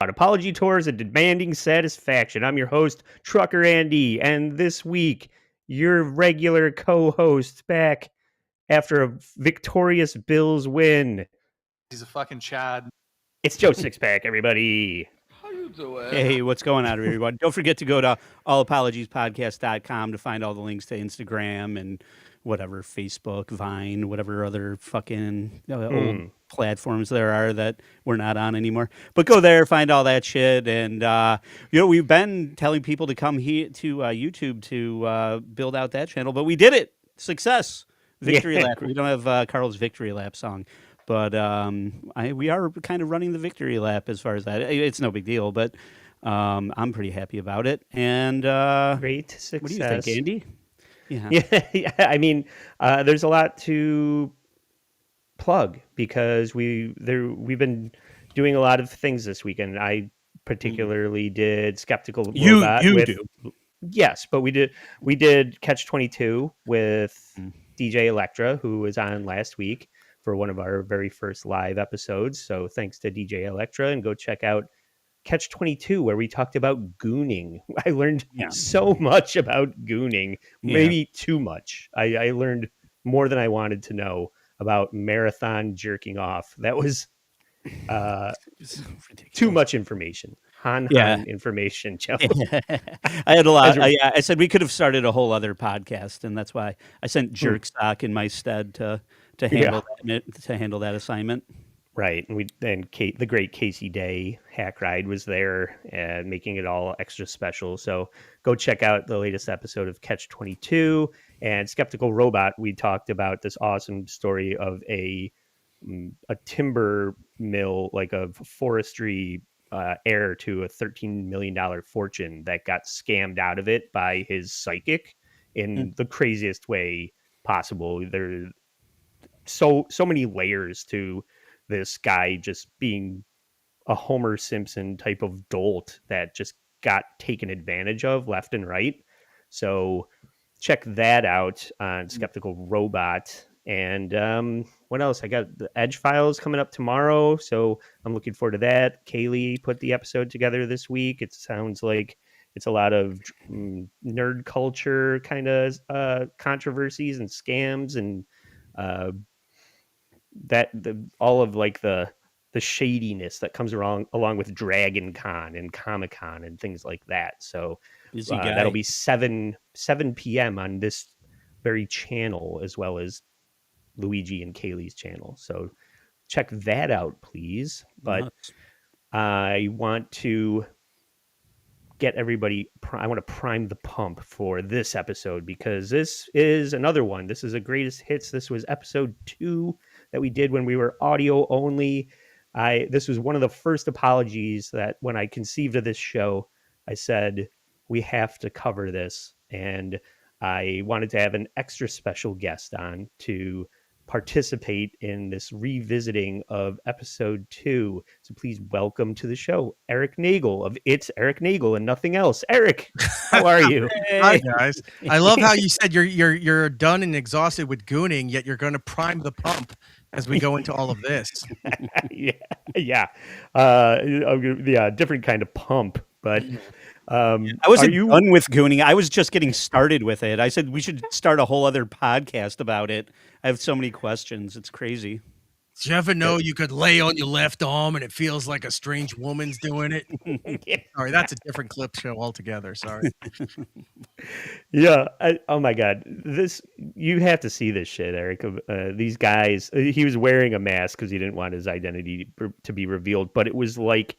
about apology tours and demanding satisfaction. I'm your host, Trucker Andy, and this week, your regular co-host back after a victorious Bills win. He's a fucking Chad. It's Joe Sixpack, everybody. How you doing? Hey, what's going on, everyone? Don't forget to go to allapologiespodcast.com to find all the links to Instagram and whatever, Facebook, Vine, whatever other fucking old platforms there are that we're not on anymore. But go there, find all that shit. And, we've been telling people to come here to YouTube to build out that channel, but we did it. Success. Victory lap. We don't have Carl's victory lap song. But we are kind of running the victory lap as far as that. It's no big deal, but I'm pretty happy about it. And great success. What do you think, Andy? Yeah. I mean, there's a lot to plug because we've been doing a lot of things this weekend. I particularly did Skeptical Robot. Yes, but we did Catch 22 with DJ Electra, who was on last week for one of our very first live episodes. So thanks to DJ Electra, and go check out Catch 22, where we talked about gooning. I learned so much about gooning, maybe too much. I learned more than I wanted to know about marathon jerking off. That was too much information. Han information, Joe. I had a lot. I said we could have started a whole other podcast, and that's why I sent Jerk Sock in my stead to handle that assignment. Right, and the great Casey Day Hack Ride was there and making it all extra special. So go check out the latest episode of Catch 22 and Skeptical Robot. We talked about this awesome story of a timber mill, like a forestry heir to a $13 million fortune that got scammed out of it by his psychic in the craziest way possible. There's so many layers to this guy just being a Homer Simpson type of dolt that just got taken advantage of left and right. So check that out on Skeptical Robot. And what else? I got the Edge Files coming up tomorrow, so I'm looking forward to that. Kaylee put the episode together this week. It sounds like it's a lot of nerd culture kind of controversies and scams and all of like the shadiness that comes along with Dragon Con and Comic Con and things like that. So that'll be 7 p.m. on this very channel, as well as Luigi and Kaylee's channel. So check that out, please. But I want to get everybody, I want to prime the pump for this episode, because this is another one. This is a greatest hits. This was episode 2 that we did when we were audio only. This was one of the first apologies that when I conceived of this show, I said, we have to cover this. And I wanted to have an extra special guest on to participate in this revisiting of episode 2. So please welcome to the show, Erik Nagel of It's Erik Nagel and Nothing Else. Erik, how are you? Hi guys. I love how you said you're done and exhausted with gooning, yet you're going to prime the pump as we go into all of this. Yeah, different kind of pump, but. I wasn't done with gooning. I was just getting started with it. I said we should start a whole other podcast about it. I have so many questions. It's crazy. Did you ever know you could lay on your left arm and it feels like a strange woman's doing it? Sorry, that's a different clip show altogether. Sorry. Yeah. Oh my God. You have to see this shit, Erik. These guys, he was wearing a mask because he didn't want his identity to be revealed, but it was like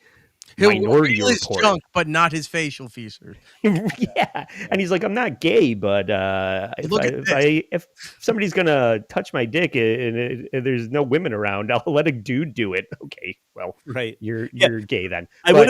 Minority Report, junk, but not his facial features. Yeah, and he's like, "I'm not gay, but if somebody's gonna touch my dick and there's no women around, I'll let a dude do it." Okay, well, right, you're gay then. I would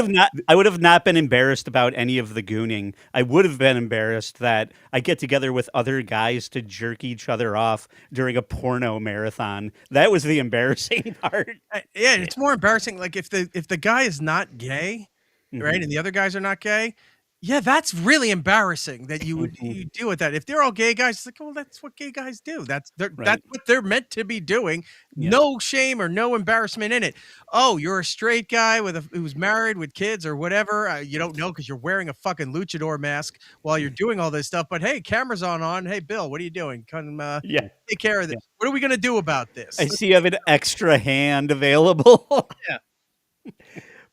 have not been embarrassed about any of the gooning. I would have been embarrassed that I get together with other guys to jerk each other off during a porno marathon. That was the embarrassing part. Yeah, it's more embarrassing. Like if the guy is not gay, right, and the other guys are not gay, Yeah, that's really embarrassing that you would Mhm. you deal with that. If they're all gay guys, it's like, well, that's what gay guys do. That's Right. what they're meant to be doing. Yeah. No shame or no embarrassment in it. Oh, you're a straight guy who's married with kids or whatever. You don't know because you're wearing a fucking luchador mask while you're doing all this stuff. But hey, camera's on. Hey, Bill, what are you doing? Come Yeah. take care of this. Yeah. What are we gonna do about this? I see you have an extra hand available. Yeah.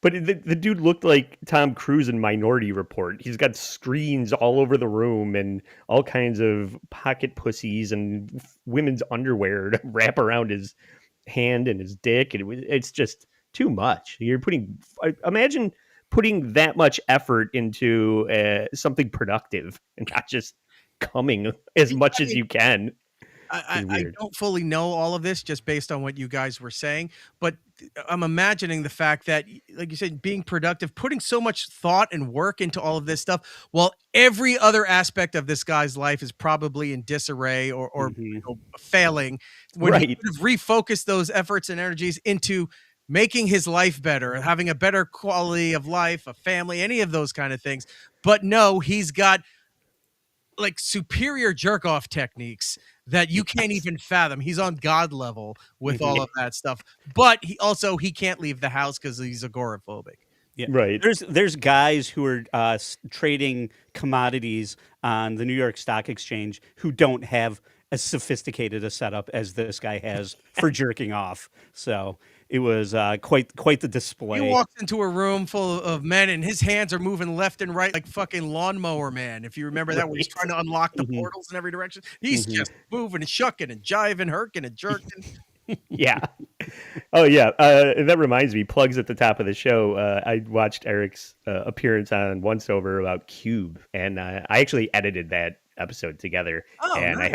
But the dude looked like Tom Cruise in Minority Report. He's got screens all over the room and all kinds of pocket pussies and women's underwear to wrap around his hand and his dick. And it's just too much. Imagine putting that much effort into something productive and not just coming as much as you can. I don't fully know all of this just based on what you guys were saying, but I'm imagining the fact that, like you said, being productive, putting so much thought and work into all of this stuff, while every other aspect of this guy's life is probably in disarray or failing, when he Right. could have refocused those efforts and energies into making his life better, having a better quality of life, a family, any of those kind of things. But no, he's got like superior jerk off techniques that you can't even fathom. He's on God level with all of that stuff. But he can't leave the house because he's agoraphobic. Yeah. Right. There's guys who are trading commodities on the New York Stock Exchange who don't have as sophisticated a setup as this guy has for jerking off. So it was quite the display. He walks into a room full of men and his hands are moving left and right like fucking Lawnmower Man. If you remember that, when he's trying to unlock the portals in every direction, he's just moving and shucking and jiving, herking and jerking. Yeah. Oh, yeah. That reminds me, plugs at the top of the show. I watched Erik's appearance on Once Over about Cube, and I actually edited that episode together. Oh, and nice.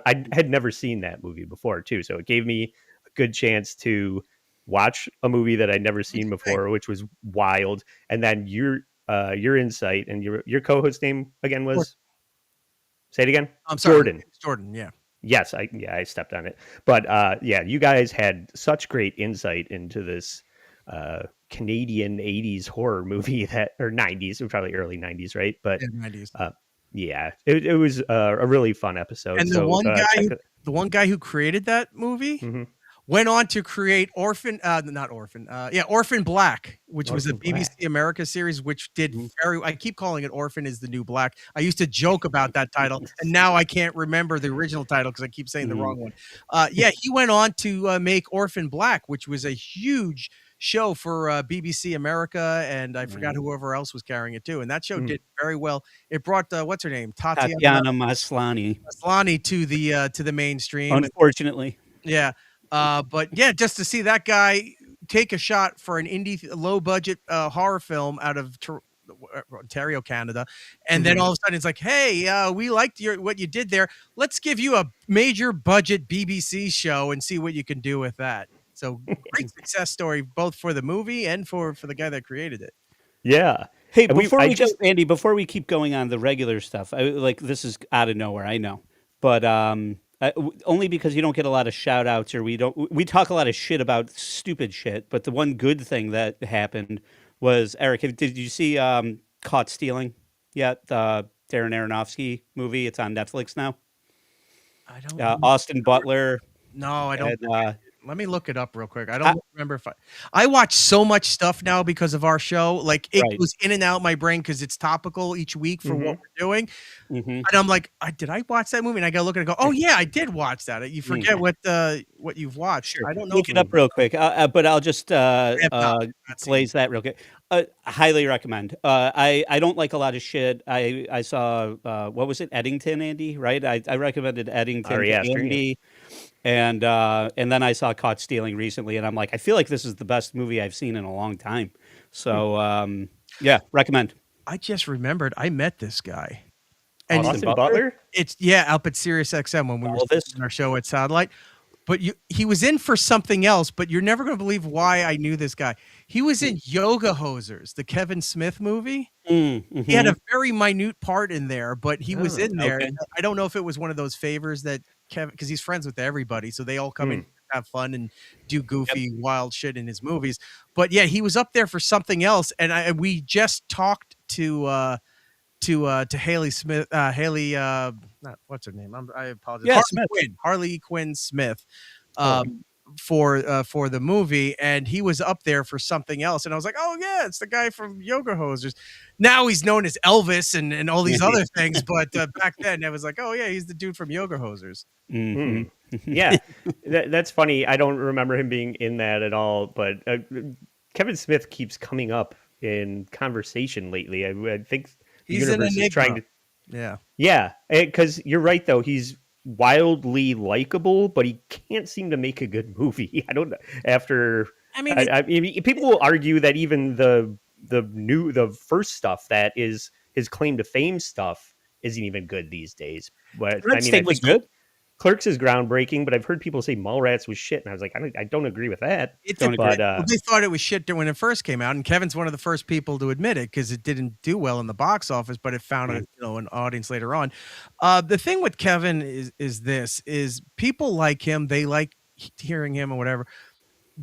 I had never seen that movie before, too. So it gave me a good chance to watch a movie that I'd never seen before, which was wild. And then your insight and your co-host name again was? Say it again. I'm sorry. Jordan. Jordan, yeah. Yes, I stepped on it. But yeah, you guys had such great insight into this Canadian 80s horror movie or 90s, it was probably early 90s, right? But Yeah, 90s. yeah, it was a really fun episode. And the one guy who created that movie went on to create Orphan Black, which was a BBC America series, which did I keep calling it Orphan is the New Black. I used to joke about that title, and now I can't remember the original title because I keep saying the wrong one. Yeah, he went on to make Orphan Black, which was a huge show for BBC America, and I forgot whoever else was carrying it too. And that show did very well. It brought what's her name, Tatiana Maslany to the mainstream. Unfortunately, yeah. But yeah, just to see that guy take a shot for an indie low budget horror film out of Ontario, Canada, and then all of a sudden it's like, hey, we liked what you did there. Let's give you a major budget BBC show and see what you can do with that. So great success story both for the movie and for the guy that created it. Yeah. Hey, Andy, before we keep going on the regular stuff, this is out of nowhere, I know, but only because you don't get a lot of shout outs, or we talk a lot of shit about stupid shit. But the one good thing that happened was, Erik, did you see Caught Stealing yet? The Darren Aronofsky movie. It's on Netflix now. I don't Austin Butler. No, I don't. Let me look it up real quick. I don't remember if I watch so much stuff now because of our show. Like it goes in and out my brain because it's topical each week for what we're doing. And I'm like, did I watch that movie? And I gotta look and I go, oh yeah, I did watch that. You forget what you've watched. Sure. I don't know. Look it up real quick. But I'll just glaze that real quick. Highly recommend. I don't like a lot of shit. I saw what was it, Eddington, Andy? Right? I recommended Eddington to Andy. And then I saw Caught Stealing recently, and I'm like, I feel like this is the best movie I've seen in a long time. So yeah, recommend. I just remembered I met this guy. And Austin Butler? It's up at Sirius XM when we were doing our show at Satellite. But he was in for something else, but you're never going to believe why I knew this guy. He was in Yoga Hosers, the Kevin Smith movie. He had a very minute part in there, but he was in there. Okay. I don't know if it was one of those favors that Kevin, because he's friends with everybody, so they all come in, have fun, and do goofy, wild shit in his movies. But yeah, he was up there for something else, and we just talked to to Haley Smith, Haley, not what's her name? I apologize. Yeah, Harley Smith. Quinn, Harley Quinn Smith, for the movie, and he was up there for something else, and I was like, oh yeah, it's the guy from Yoga Hosers. Now he's known as Elvis and all these other things, but back then I was like, oh yeah, he's the dude from Yoga Hosers. Yeah, that's funny. I don't remember him being in that at all, but Kevin Smith keeps coming up in conversation lately. I think He's the universe is trying to. Yeah, because you're right though. He's wildly likable, but he can't seem to make a good movie. I don't. After I mean, people will argue that even the first stuff that is his claim to fame stuff isn't even good these days. But I mean, I think good. Clerks is groundbreaking, but I've heard people say Mallrats was shit, and I was like, I don't agree with that. They thought it was shit when it first came out, and Kevin's one of the first people to admit it because it didn't do well in the box office, but it found an audience later on. The thing with Kevin is people like him, they like hearing him or whatever,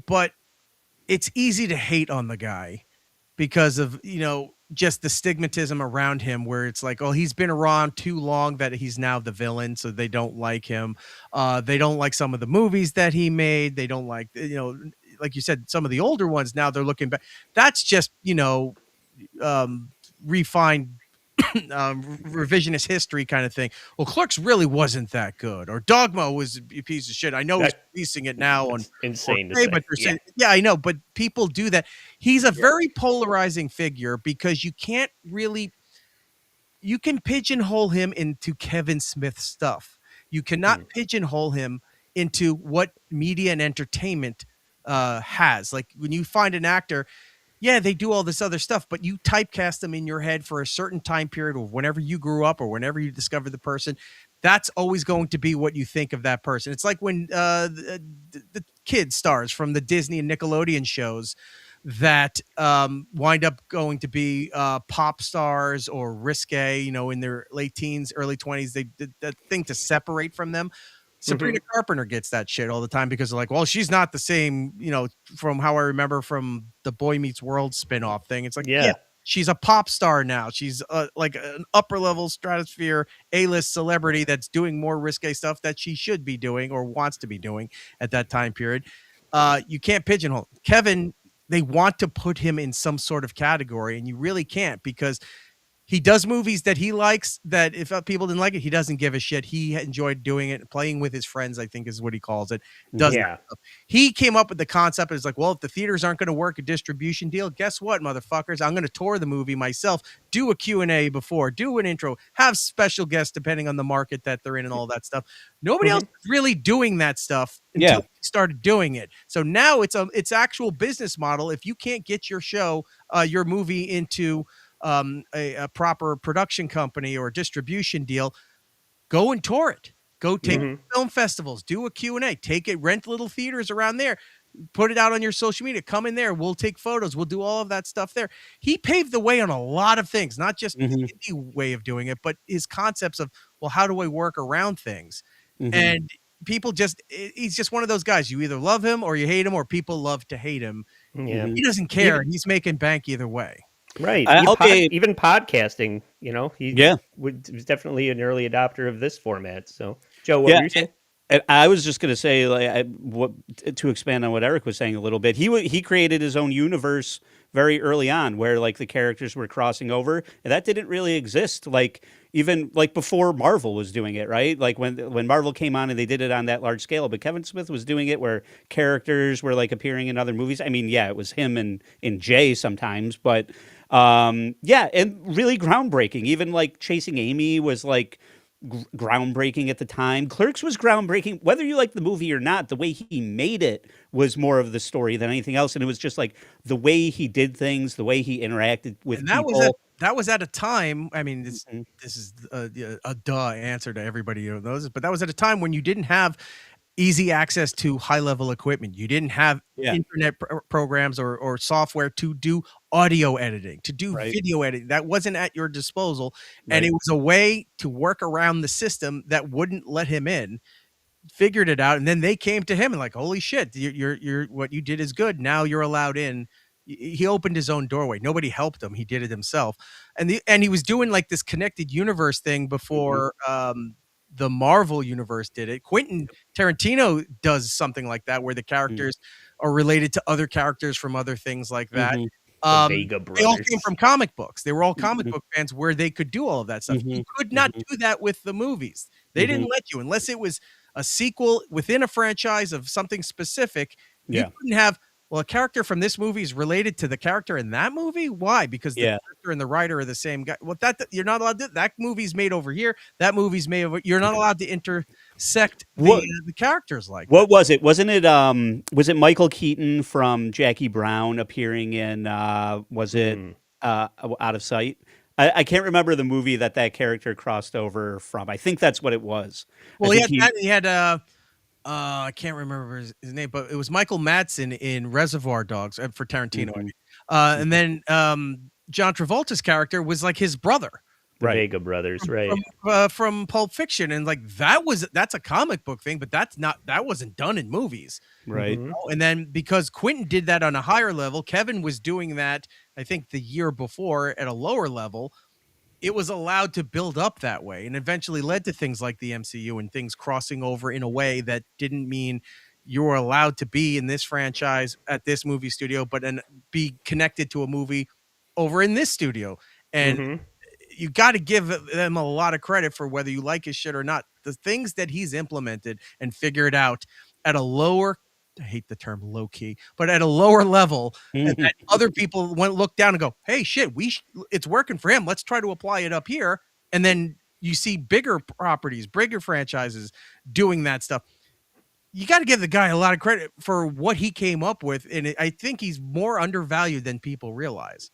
but it's easy to hate on the guy because of just the stigmatism around him, where it's like, oh, he's been around too long that he's now the villain, so they don't like him. They don't like some of the movies that he made. They don't like, like you said, some of the older ones. Now they're looking back. That's just refined revisionist history kind of thing. Well, Clerks really wasn't that good, or Dogma was a piece of shit. I know he's releasing it now on insane to say, say. but they're saying, yeah, I know, but people do that. He's a very polarizing figure because you can pigeonhole him into Kevin Smith stuff. You cannot pigeonhole him into what media and entertainment has. Like when you find an actor, yeah, they do all this other stuff, but you typecast them in your head for a certain time period, or whenever you grew up or whenever you discover the person. That's always going to be what you think of that person. It's like when the kid stars from the Disney and Nickelodeon shows that wind up going to be pop stars or risque, in their late teens, early 20s. They did that thing to separate from them. Sabrina Carpenter gets that shit all the time because they're like, well, she's not the same, from how I remember from the Boy Meets World spinoff thing. It's like, yeah, she's a pop star now. She's like an upper level stratosphere A-list celebrity that's doing more risque stuff that she should be doing or wants to be doing at that time period. You can't pigeonhole Kevin. They want to put him in some sort of category, and you really can't, because he does movies that he likes, that if people didn't like it, he doesn't give a shit. He enjoyed doing it, playing with his friends, I think is what he calls it. He came up with the concept. It's like, well, if the theaters aren't going to work a distribution deal, guess what, motherfuckers? I'm going to tour the movie myself, do a Q&A before, do an intro, have special guests depending on the market that they're in and all that stuff. Nobody else is really doing that stuff until he started doing it. So now it's actual business model. If you can't get your show, your movie into a proper production company or a distribution deal, go and tour it. Go take film festivals, do a Q&A, take it, rent little theaters around there, put it out on your social media, come in there, we'll take photos, we'll do all of that stuff there. He paved the way on a lot of things, not just the indie way of doing it, but his concepts of, well, how do I work around things? And people he's just one of those guys. You either love him or you hate him, or people love to hate him. He doesn't care. He's making bank either way. Right. Even podcasting, he was definitely an early adopter of this format. So, Joe, what were you saying? And I was just going to say, to expand on what Eric was saying a little bit, he created his own universe very early on, where like the characters were crossing over, and that didn't really exist. Like even like before Marvel was doing it, right? Like when Marvel came on and they did it on that large scale, but Kevin Smith was doing it where characters were like appearing in other movies. I mean, yeah, it was him and Jay sometimes, but and really groundbreaking. Even like Chasing Amy was like groundbreaking at the time. Clerks was groundbreaking, whether you like the movie or not. The way he made it was more of the story than anything else, and it was just like the way he did things, the way he interacted with people. That was at a time. I mean, this is a duh answer to everybody who knows this, but that was at a time when you didn't have easy access to high-level equipment. You didn't have internet programs or software to do audio editing, to do video editing. That wasn't at your disposal. And it was a way to work around the system that wouldn't let him in. Figured it out, and then they came to him and like, holy shit, you're what you did is good. Now you're allowed in he opened his own doorway. Nobody helped him. He did it himself. And he was doing like this connected universe thing before the Marvel universe did it. Quentin Tarantino does something like that where the characters are related to other characters from other things like that. The Vega They all came brothers. from comic books. They were all comic book fans where they could do all of that stuff. You could not do that with the movies. They didn't let you unless it was a sequel within a franchise of something specific. You couldn't have, well, a character from this movie is related to the character in that movie. Why? Because the character and the writer are the same guy. Well, that you're not allowed to. That movie's made over here. That movie's made over. You're not allowed to intersect the characters like. What was it? Wasn't it? Was it Michael Keaton from Jackie Brown appearing in? Was it Out of Sight? I can't remember the movie that character crossed over from. I think that's what it was. Well, he had I can't remember his name, but it was Michael Madsen in Reservoir Dogs for Tarantino. And then John Travolta's character was like his brother. The Vega brothers, right? From Pulp Fiction, and like that's a comic book thing, but that wasn't done in movies, right? And then because Quentin did that on a higher level, Kevin was doing that, I think, the year before at a lower level. It was allowed to build up that way, and eventually led to things like the MCU and things crossing over in a way that didn't mean you were allowed to be in this franchise at this movie studio, but then be connected to a movie over in this studio. And you got to give them a lot of credit for whether you like his shit or not. The things that he's implemented and figured out at a lower, I hate the term low key, but at a lower level, and that other people look down and go, hey, shit, it's working for him. Let's try to apply it up here. And then you see bigger properties, bigger franchises doing that stuff. You got to give the guy a lot of credit for what he came up with. And I think he's more undervalued than people realize.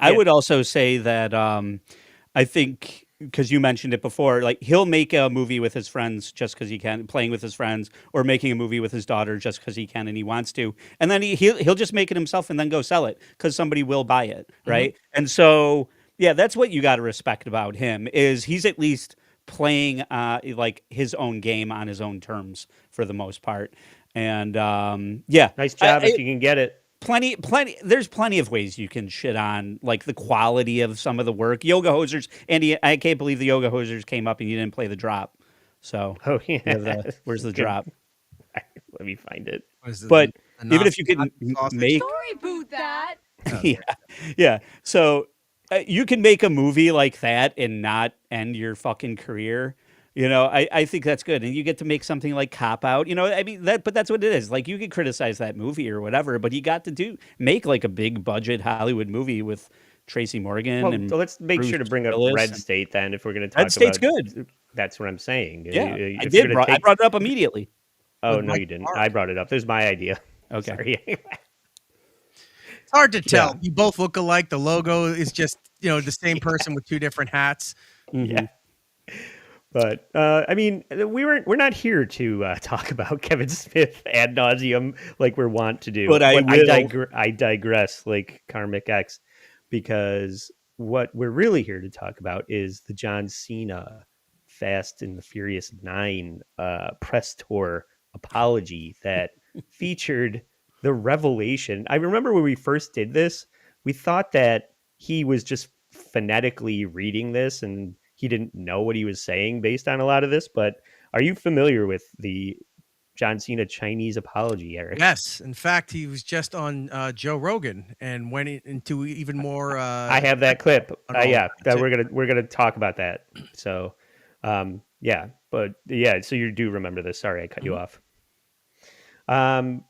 I would also say that I think, because you mentioned it before, like he'll make a movie with his friends just because he can, playing with his friends, or making a movie with his daughter just because he can and he wants to, and then he'll just make it himself and then go sell it because somebody will buy it, right? And so that's what you got to respect about him, is he's at least playing like his own game on his own terms for the most part. And nice job if you can get it. Plenty. There's plenty of ways you can shit on like the quality of some of the work. Yoga Hosers, Andy, I can't believe the Yoga Hosers came up and you didn't play the drop. So, where's the drop? Let me find it. But even if you could make storyboot that, so you can make a movie like that and not end your fucking career. You know, I think that's good. And you get to make something like Cop Out. You know, I mean, but that's what it is. Like, you could criticize that movie or whatever, but you got to make like a big budget Hollywood movie with Tracy Morgan. So let's make sure to bring up Red State then, if we're going to talk Red State's about good. That's what I'm saying. Yeah, I did. I brought it up immediately. Oh, no, you didn't. I brought it up. There's my idea. Okay. Sorry. It's hard to tell. You both look alike. The logo is just, the same person with two different hats. Yeah. But I mean, we're not here to talk about Kevin Smith ad nauseum like we're wont to do. But I digress, like Karmic X, because what we're really here to talk about is the John Cena Fast and the Furious 9 press tour apology that featured the revelation. I remember when we first did this, we thought that he was just phonetically reading this and he didn't know what he was saying based on a lot of this. But are you familiar with the John Cena Chinese apology, Eric? Yes. In fact, he was just on Joe Rogan and went into even more. I have that clip. We're gonna talk about that. So, so you do remember this. Sorry, I cut you off. So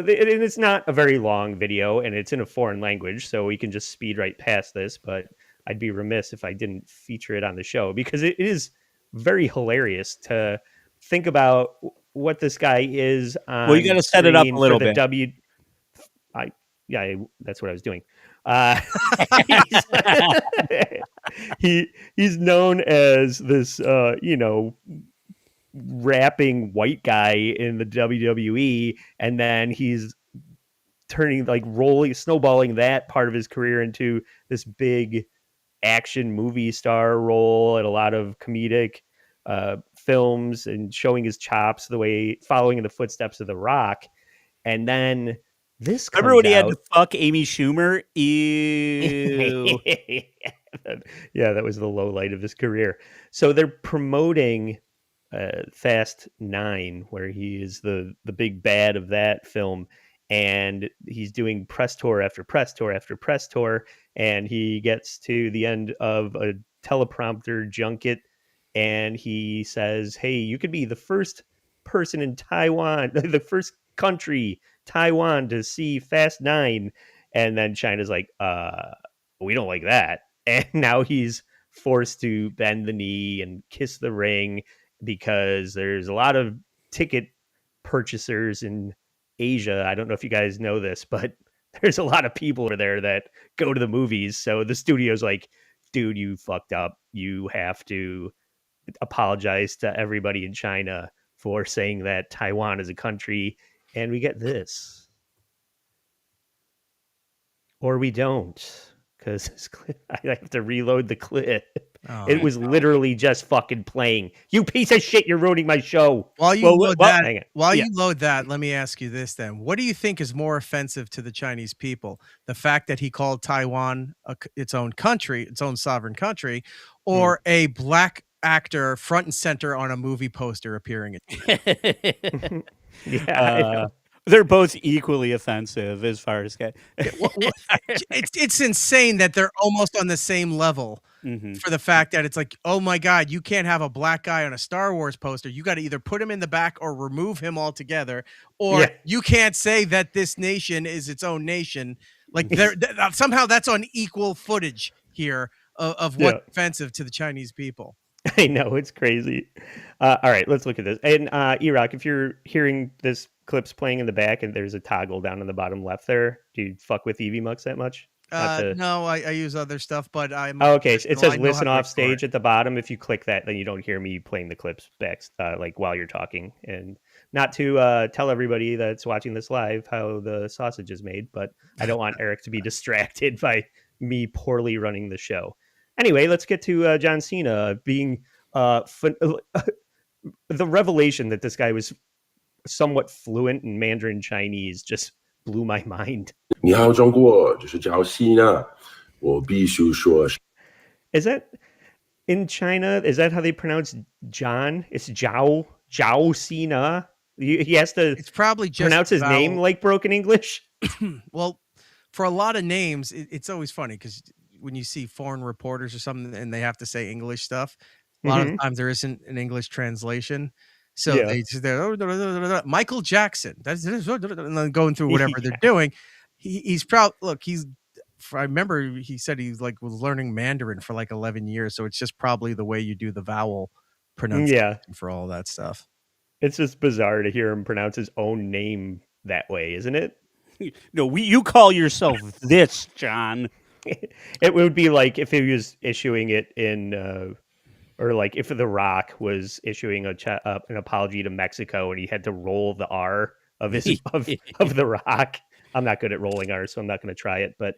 it's not a very long video and it's in a foreign language, so we can just speed right past this, but I'd be remiss if I didn't feature it on the show because it is very hilarious to think about what this guy is on. Well, you got to set it up a little bit. That's what I was doing. He's known as this, rapping white guy in the WWE, and then he's snowballing that part of his career into this big action movie star role at a lot of comedic films and showing his chops following in the footsteps of The Rock. And then This Remember when he had comes to fuck Amy Schumer? Ew. This Remember comes when he had out. to fuck Amy Schumer? Ew. Yeah, that was the low light of his career. So they're promoting Fast 9, where he is the big bad of that film, and he's doing press tour after press tour after press tour, and he gets to the end of a teleprompter junket, and he says, "Hey, you could be the first person in Taiwan, the first country, Taiwan, to see Fast 9." And then China's like, we don't like that. And now he's forced to bend the knee and kiss the ring because there's a lot of ticket purchasers in Asia. I don't know if you guys know this, but there's a lot of people over there that go to the movies. So the studio's like, dude, you fucked up. You have to apologize to everybody in China for saying that Taiwan is a country. And we get this. Or we don't, because I have to reload the clip. It was literally just fucking playing. You piece of shit! You're ruining my show. While you load that, you load that, let me ask you this then: what do you think is more offensive to the Chinese people? The fact that he called Taiwan its own country, its own sovereign country, or a black actor front and center on a movie poster appearing at Yeah, they're both equally offensive as far as it's insane that they're almost on the same level. For the fact that it's like, oh my God, you can't have a black guy on a Star Wars poster. You got to either put him in the back or remove him altogether, or you can't say that this nation is its own nation. Like somehow that's on equal footage here of what's offensive to the Chinese people. I know, it's crazy. All right, let's look at this. And Iraq, if you're hearing this clip's playing in the back and there's a toggle down in the bottom left there, do you fuck with EV Mux that much? No, I use other stuff, but I'm okay. It says listen off stage at the bottom. If you click that, then you don't hear me playing the clips back, like while you're talking. And not to tell everybody that's watching this live how the sausage is made, but I don't want Eric to be distracted by me poorly running the show. Anyway, let's get to John Cena being the revelation that this guy was somewhat fluent in Mandarin Chinese just blew my mind. 你好，中国，这是叫西呢。我必须说。Is that in China? Is that how they pronounce John? It's Zhao Cena. He has to. It's probably just pronounce his name like broken English. Well, for a lot of names, it's always funny because when you see foreign reporters or something and they have to say English stuff, a lot of times there isn't an English translation. So they're Michael Jackson. That's and then going through whatever they're doing. He's proud. Look, I remember he said he was learning Mandarin for like 11 years. So it's just probably the way you do the vowel pronunciation for all that stuff. It's just bizarre to hear him pronounce his own name that way, isn't it? No, you call yourself this, John. It would be like if he was issuing it in, or like if The Rock was issuing an apology to Mexico and he had to roll the R of his of The Rock. I'm not good at rolling R, so I'm not going to try it. But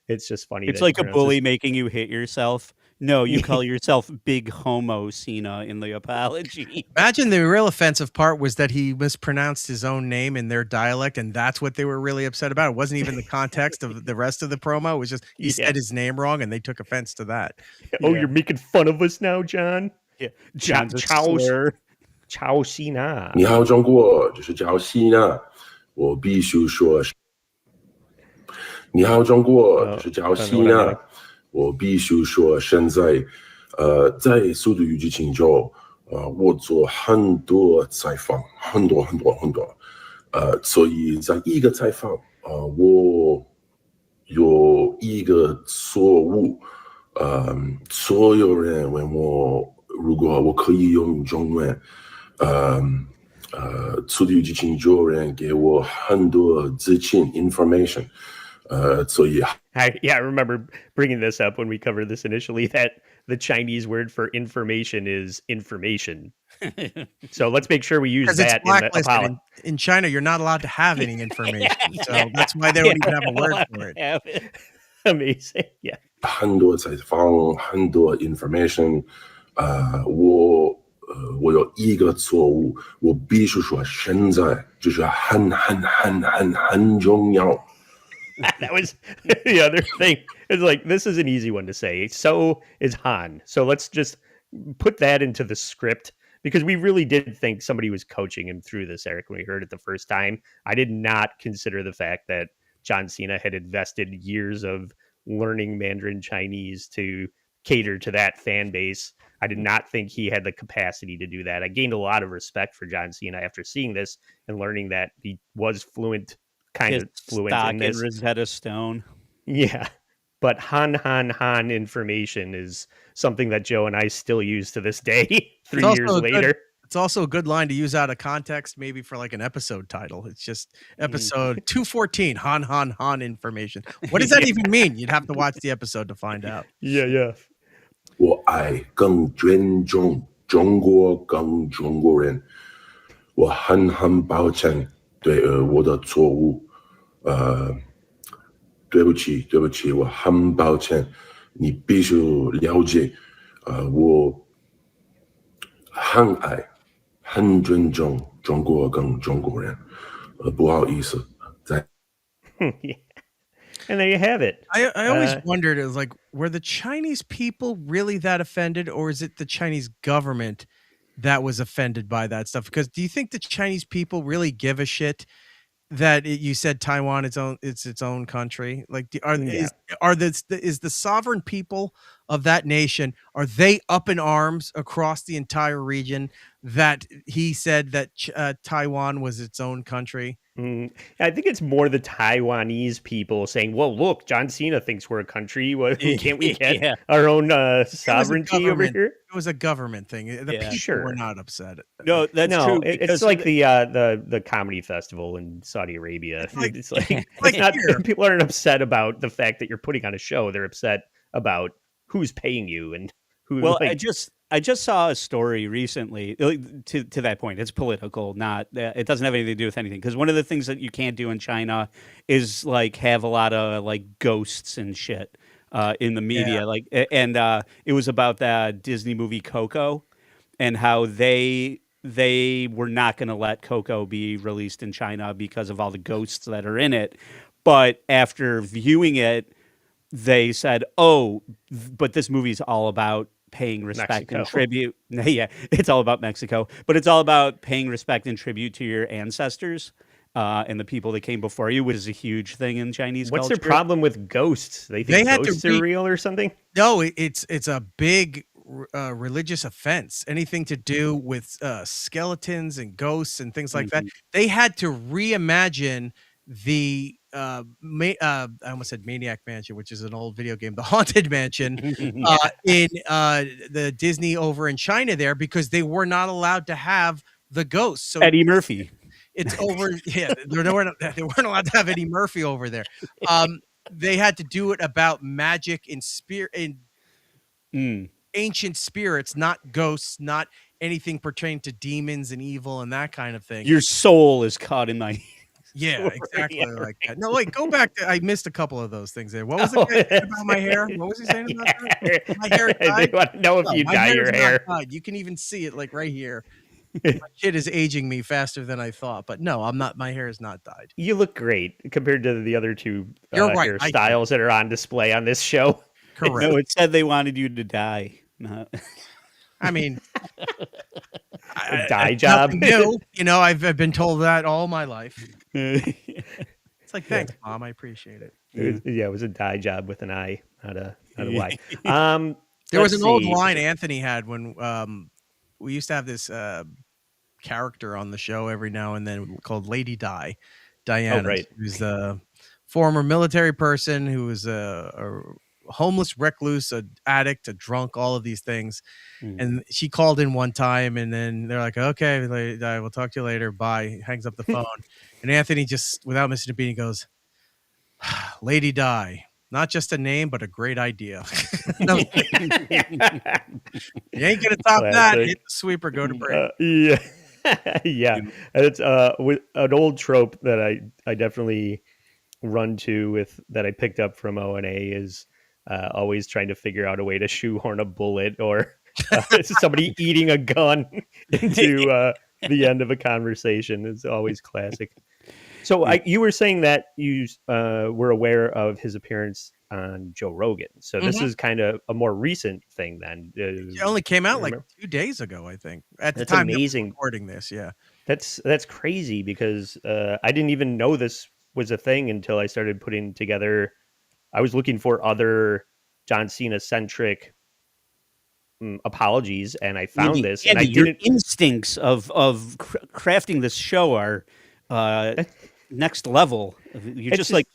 it's just funny. It's like a bully making you hit yourself. No, you call yourself Big Homo Cena in the apology. Imagine the real offensive part was that he mispronounced his own name in their dialect, and that's what they were really upset about. It wasn't even the context of the rest of the promo. It was just he said his name wrong, and they took offense to that. Oh, you're making fun of us now, John? Yeah, Chao Cena. 你好，中国，这是叫西呢。我必须说。你好，中国，这是叫西呢。我必须说，现在，在《速度与激情》中，我做很多采访，很多，所以在一个采访，我有一个错误，所有人问我，如果我可以用中文，《速度与激情》中人给我很多资讯 information。So I remember bringing this up when we covered this initially, that the Chinese word for information is information. So let's make sure we use that in the apology. In China, you're not allowed to have any information. So that's why they don't even have a word for it. Amazing. Yeah. 很多采访，很多 information. 我我有一个错误，我必须说，现在就是很重要。That was the other thing. It's like, this is an easy one to say. So is Han. So let's just put that into the script, because we really did think somebody was coaching him through this, Eric, when we heard it the first time. I did not consider the fact that John Cena had invested years of learning Mandarin Chinese to cater to that fan base. I did not think he had the capacity to do that. I gained a lot of respect for John Cena after seeing this and learning that he was fluent in this. Rosetta Stone. Yeah. But Han information is something that Joe and I still use to this day, 3 years later. It's also a good line to use out of context, maybe for like an episode title. It's just episode 214, Han information. What does that even mean? You'd have to watch the episode to find out. Yeah. 我爱更尊重中国跟中国人，我很抱歉对我的错误，对不起，我很抱歉，你必须了解，我很爱、很尊重中国跟中国人，不好意思，在。And there you have it. I always wondered, it was like, were the Chinese people really that offended, or is it the Chinese government that was offended by that stuff? Because do you think the Chinese people really give a shit that you said Taiwan it's its own country? Like, is the sovereign people of that nation, are they up in arms across the entire region that he said that Taiwan was its own country? I think it's more the Taiwanese people saying, well, look, John Cena thinks we're a country. Can't we get our own sovereignty over here? It was a government thing. The people were not upset. No, that's true. It's like the comedy festival in Saudi Arabia. It's not, people aren't upset about the fact that you're putting on a show. They're upset about who's paying you and who. Well, I just saw a story recently to that point. It's political, not it doesn't have anything to do with anything. Because one of the things that you can't do in China is like have a lot of like ghosts and shit in the media. Like, and it was about the Disney movie Coco and how they were not going to let Coco be released in China because of all the ghosts that are in it. But after viewing it, they said, "Oh, but this movie's all about paying respect and tribute." Yeah, it's all about Mexico, but it's all about paying respect and tribute to your ancestors and the people that came before you, which is a huge thing in Chinese culture. What's their problem with ghosts? They think ghosts are real or something? No, it's a big religious offense. Anything to do with skeletons and ghosts and things like that. They had to reimagine the I almost said Maniac Mansion, which is an old video game, the Haunted Mansion in the Disney over in China there, because they were not allowed to have the ghosts. So Eddie Murphy. It's over. Yeah, they weren't allowed to have Eddie Murphy over there. They had to do it about magic and ancient spirits, not ghosts, not anything pertaining to demons and evil and that kind of thing. Your soul is caught in my... Yeah, exactly like that. No, wait, go back. I missed a couple of those things there. What was it about my hair? What was he saying about that? My hair dyed? They want to know if you dye your hair. You can even see it like right here. My kid is aging me faster than I thought, but no, I'm not. My hair is not dyed. You look great compared to the other two hairstyles that are on display on this show. Correct. No, it said they wanted you to die. I mean, a dye job. New. You know, I've been told that all my life. It's like, thanks, Mom. I appreciate it. It was a dye job with an I, not a Y. There was an old line Anthony had when we used to have this character on the show every now and then called Lady Di, Diana, who's a former military person who was a homeless recluse, an addict, a drunk, all of these things. And she called in one time, and then they're like, "Okay, we'll talk to you later. Bye." Hangs up the phone, and Anthony just, without missing a beat, goes, "Lady Di, not just a name, but a great idea." You ain't gonna top that. Hit the sweeper, go to break. Yeah. It's with an old trope that I definitely run to with, that I picked up from O&A, is always trying to figure out a way to shoehorn a bullet or somebody eating a gun into the end of a conversation is always classic. So you were saying that you were aware of his appearance on Joe Rogan. So this is kind of a more recent thing then. It only came out like 2 days ago, I think. At the time amazing. Recording this, yeah. That's crazy because I didn't even know this was a thing until I started putting together. I was looking for other John Cena centric apologies, and I found this. And your instincts of crafting this show are next level. You're just like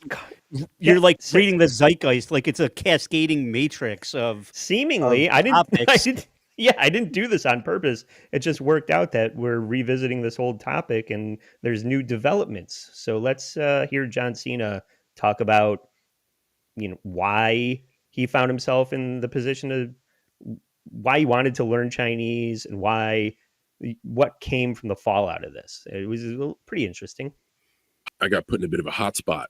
you're like reading the zeitgeist, like it's a cascading matrix of seemingly. I didn't do this on purpose. It just worked out that we're revisiting this old topic and there's new developments. So let's hear John Cena talk about, why he found himself in the position of why he wanted to learn Chinese and what came from the fallout of this. It was pretty interesting. I got put in a bit of a hot spot.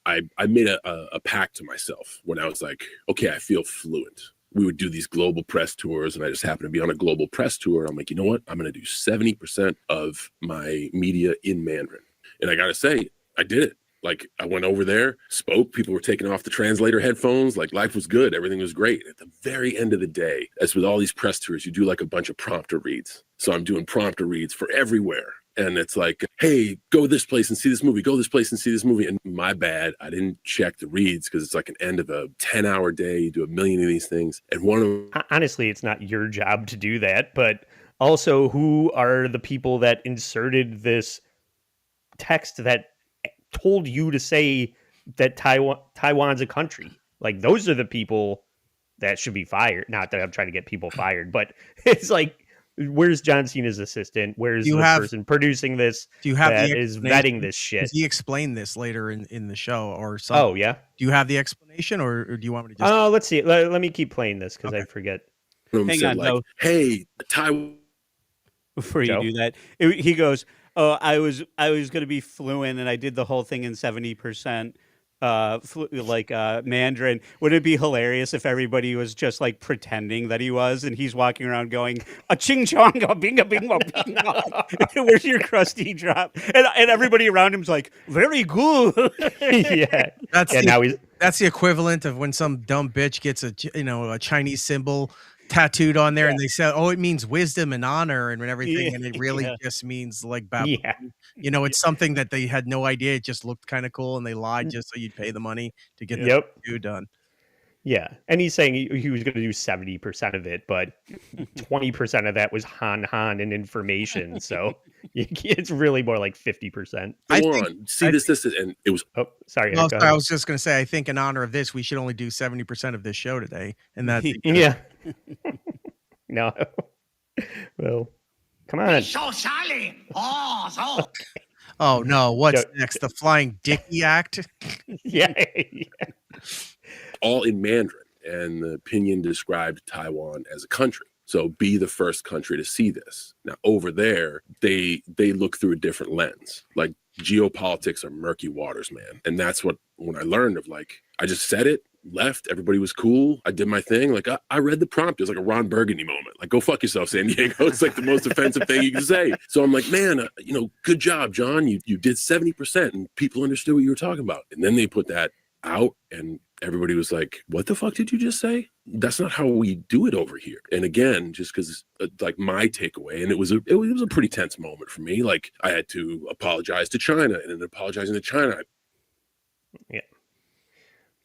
I made a pact to myself when I was like, okay, I feel fluent. We would do these global press tours, and I just happened to be on a global press tour. I'm like, you know what? I'm going to do 70% of my media in Mandarin. And I got to say, I did it. Like, I went over there, spoke, people were taking off the translator headphones, like life was good, everything was great. At the very end of the day, as with all these press tours, you do like a bunch of prompter reads. So I'm doing prompter reads for everywhere. And it's like, hey, go this place and see this movie, go this place and see this movie. And my bad, I didn't check the reads because it's like an end of a 10-hour day. You do a million of these things. And honestly, it's not your job to do that. But also, who are the people that inserted this text that told you to say that Taiwan's a country? Like, those are the people that should be fired. Not that I'm trying to get people fired, but it's like, where's John Cena's assistant? Where's the person producing this? Do you have that is vetting this shit? Does he explain this later in the show or something? Oh yeah. Do you have the explanation, or do you want me to just? Oh, let's see. Let me keep playing this because I forget. Hang on, like, hey, Taiwan. Before you do that, he goes, "Oh, I was going to be fluent, and I did the whole thing in 70%." Mandarin. Wouldn't it be hilarious if everybody was just like pretending that he was, and he's walking around going a ching chong a binga binga binga. Where's your crusty drop? And everybody around him's like, very good. Yeah, that's the equivalent of when some dumb bitch gets a Chinese symbol tattooed on there, and they said, "Oh, it means wisdom and honor and everything," and it really just means like baboon. Yeah. It's something that they had no idea. It just looked kind of cool, and they lied just so you'd pay the money to get the tattoo done. Yeah, and he's saying he was going to do 70% of it, but 20% of that was Han and information. So it's really more like 50%. This, and it was. Oh, sorry. No, I was just going to say, I think in honor of this, we should only do 70% of this show today, and that's yeah. No. Well, come on. Oh no! What's next? The Flying Dickie Act? Yeah. All in Mandarin, and the opinion described Taiwan as a country. So be the first country to see this. Now over there, they look through a different lens. Like, geopolitics are murky waters, man. And that's when I learned of, like, I just said it, left, everybody was cool. I did my thing. Like, I read the prompt. It was like a Ron Burgundy moment. Like, go fuck yourself, San Diego. It's like the most offensive thing you can say. So I'm like, man, good job, John. You did 70% and people understood what you were talking about. And then they put that out and everybody was like, what the fuck did you just say? That's not how we do it over here. And again, just because like my takeaway, and it was a pretty tense moment for me. Like, I had to apologize to China, and in apologizing to China,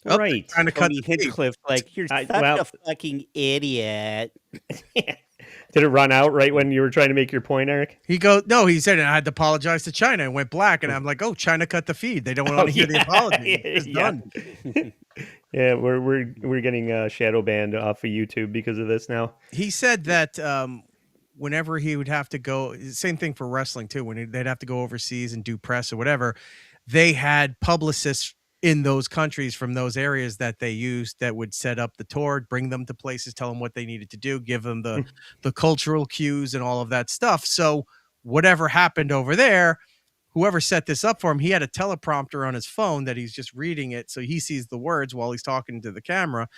right. Trying to cut Hinchcliffe, like, you're such a fucking idiot. Did it run out right when you were trying to make your point, Eric? He said I had to apologize to China and went black, and I'm like, oh, China cut the feed. They don't want to hear the apology. It's done. Yeah, we're getting shadow banned off of YouTube because of this now. He said that whenever he would have to go, same thing for wrestling too, when they'd have to go overseas and do press or whatever, they had publicists in those countries from those areas that they used that would set up the tour, bring them to places, tell them what they needed to do, give them the cultural cues and all of that stuff. So whatever happened over there, whoever set this up for him, he had a teleprompter on his phone that he's just reading it, so he sees the words while he's talking to the camera,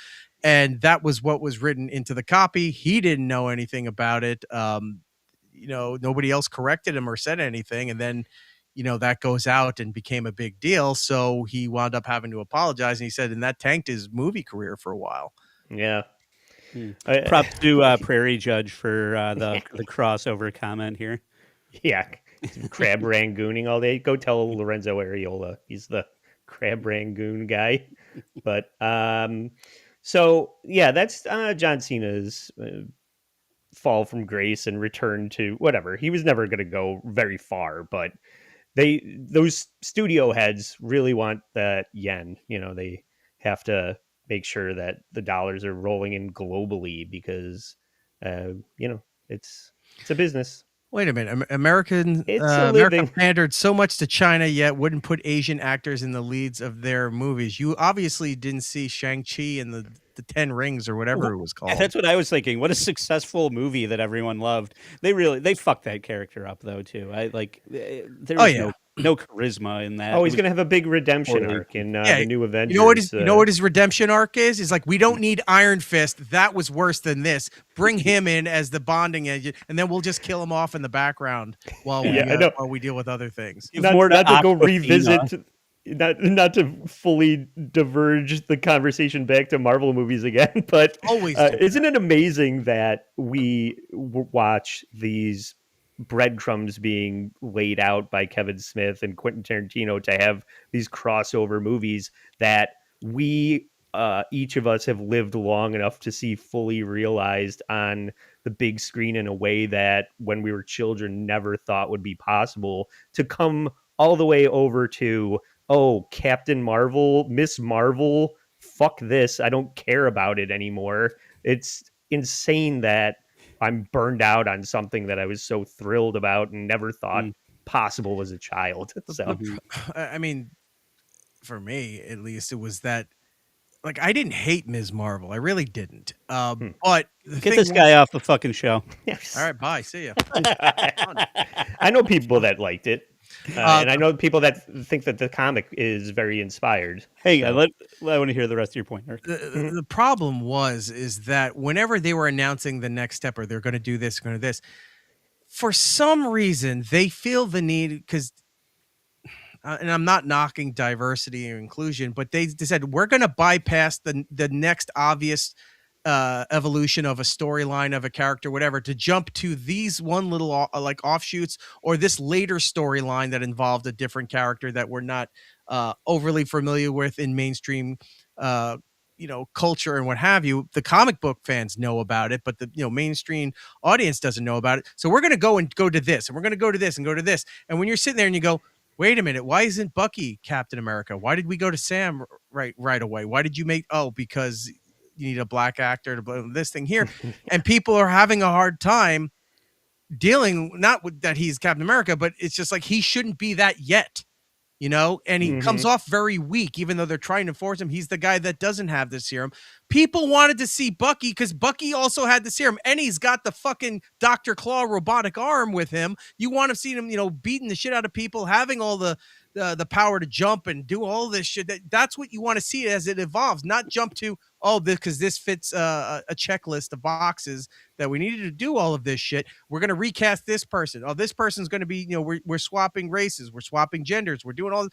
and that was what was written into the copy. He didn't know anything about it. Nobody else corrected him or said anything, and then that goes out and became a big deal, so he wound up having to apologize, and he said, and that tanked his movie career for a while. Yeah. Props to Prairie Judge for the crossover comment here. Yeah, crab rangooning all day. Go tell Lorenzo Areola he's the crab rangoon guy. But so yeah, that's John Cena's fall from grace and return to whatever. He was never going to go very far, but those studio heads really want that yen. They have to make sure that the dollars are rolling in globally because it's a business. Wait a minute, American pandered so much to China yet wouldn't put Asian actors in the leads of their movies. You obviously didn't see Shang-Chi and the 10 Rings or whatever it was called. Yeah, that's what I was thinking. What a successful movie that everyone loved. They fucked that character up though too. There was no charisma in that. Oh, he's gonna have a big redemption arc in the new Avengers. You know what his redemption arc is? Is like, we don't need Iron Fist. That was worse than this. Bring him in as the bonding agent, and then we'll just kill him off in the background while we deal with other things. Not to go revisit. Not to fully diverge the conversation back to Marvel movies again, but always isn't it amazing that we watch these breadcrumbs being laid out by Kevin Smith and Quentin Tarantino to have these crossover movies that we each of us have lived long enough to see fully realized on the big screen in a way that when we were children never thought would be possible, to come all the way over to Captain Marvel, Miss Marvel, fuck this. I don't care about it anymore. It's insane that I'm burned out on something that I was so thrilled about and never thought possible as a child. So, I mean, for me, at least, it was that, like, I didn't hate Ms. Marvel. I really didn't. But get this guy off the fucking show. Yes. All right, bye. See ya. I know people that liked it. And I know people that think that the comic is very inspired. Hey, I want to hear the rest of your point. The problem is that whenever they were announcing the next step, or they're going to do this, for some reason they feel the need, because, and I'm not knocking diversity or inclusion, but they said, we're going to bypass the next obvious evolution of a storyline of a character, whatever, to jump to these one little offshoots, or this later storyline that involved a different character that we're not overly familiar with in mainstream culture and what have you. The comic book fans know about it, but the mainstream audience doesn't know about it. So we're going to go to this, and we're going to go to this, and go to this. And when you're sitting there and you go, wait a minute, why isn't Bucky Captain America? Why did we go to Sam right away? Why did you make because you need a black actor to blow this thing here? And people are having a hard time dealing, not with that he's Captain America, but it's just like, he shouldn't be that yet, and he comes off very weak, even though they're trying to force him. He's the guy that doesn't have the serum. People wanted to see Bucky because Bucky also had the serum, and he's got the fucking Dr. Claw robotic arm with him. You want to see him, beating the shit out of people, having all the power to jump and do all this shit. That's what you want to see as it evolves, not jump to, because this fits a checklist of boxes that we needed to do all of this shit. We're going to recast this person. This person's going to be, we're swapping races. We're swapping genders. We're doing all.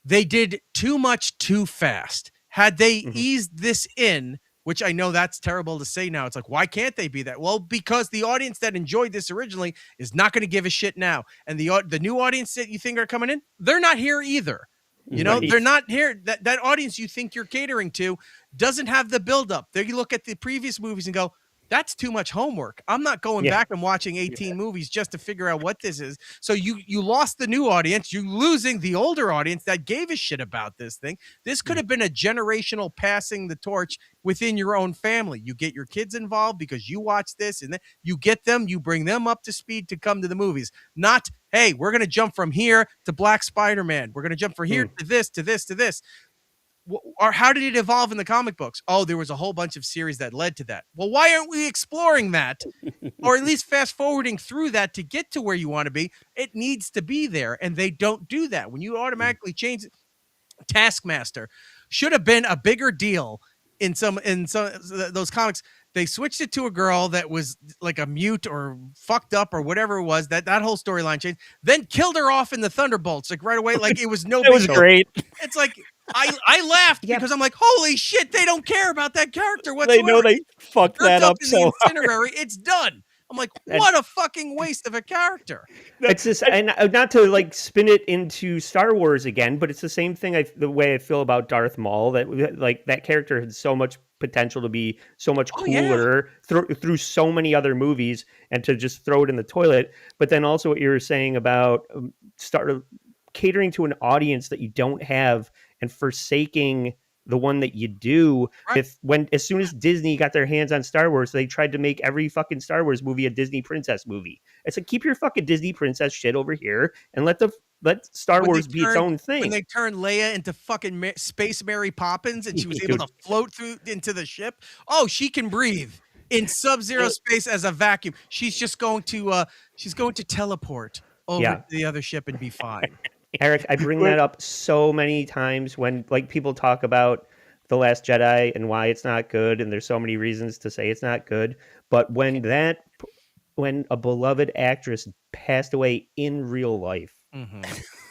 They did too much too fast. Had they eased this in, which I know that's terrible to say now. It's like, why can't they be that? Well, because the audience that enjoyed this originally is not going to give a shit now. And the new audience that you think are coming in, they're not here either. They're not here. That audience you think you're catering to doesn't have the buildup. There you look at the previous movies and go, that's too much homework. I'm not going back and watching 18 movies just to figure out what this is. So you lost the new audience. You're losing the older audience that gave a shit about this thing. This could have been a generational passing the torch within your own family. You get your kids involved because you watch this, and then you get them, you bring them up to speed to come to the movies. Not, hey, we're going to jump from here to Black Spider-Man. We're going to jump from here to this, to this, to this. Or how did it evolve in the comic books? Oh, there was a whole bunch of series that led to that. Well, why aren't we exploring that? Or at least fast forwarding through that to get to where you want to be? It needs to be there. And they don't do that. When you automatically change Taskmaster should have been a bigger deal in some those comics. They switched it to a girl that was like a mute or fucked up or whatever it was. That whole storyline changed. Then killed her off in the Thunderbolts like right away. Like it was no. It was great. It's like I laughed because I'm like, holy shit, they don't care about that character whatsoever. They know they fucked that up so incinerary. It's done. I'm like, what a fucking waste of a character. It's just, and not to like spin it into Star Wars again, but it's the same thing. The way I feel about Darth Maul, that like that character had so much potential to be so much cooler through so many other movies, and to just throw it in the toilet. But then also what you were saying about catering to an audience that you don't have and forsaking the one that you do. Right. As soon as Disney got their hands on Star Wars, they tried to make every fucking Star Wars movie a Disney princess movie. It's like, keep your fucking Disney princess shit over here and let Star Wars be its own thing. When they turned Leia into fucking Space Mary Poppins and she was able to float through into the ship. Oh, she can breathe in sub-zero space as a vacuum. She's just going to teleport over to the other ship and be fine. Eric, I bring that up so many times when like people talk about The Last Jedi and why it's not good, and there's so many reasons to say it's not good. But when a beloved actress passed away in real life,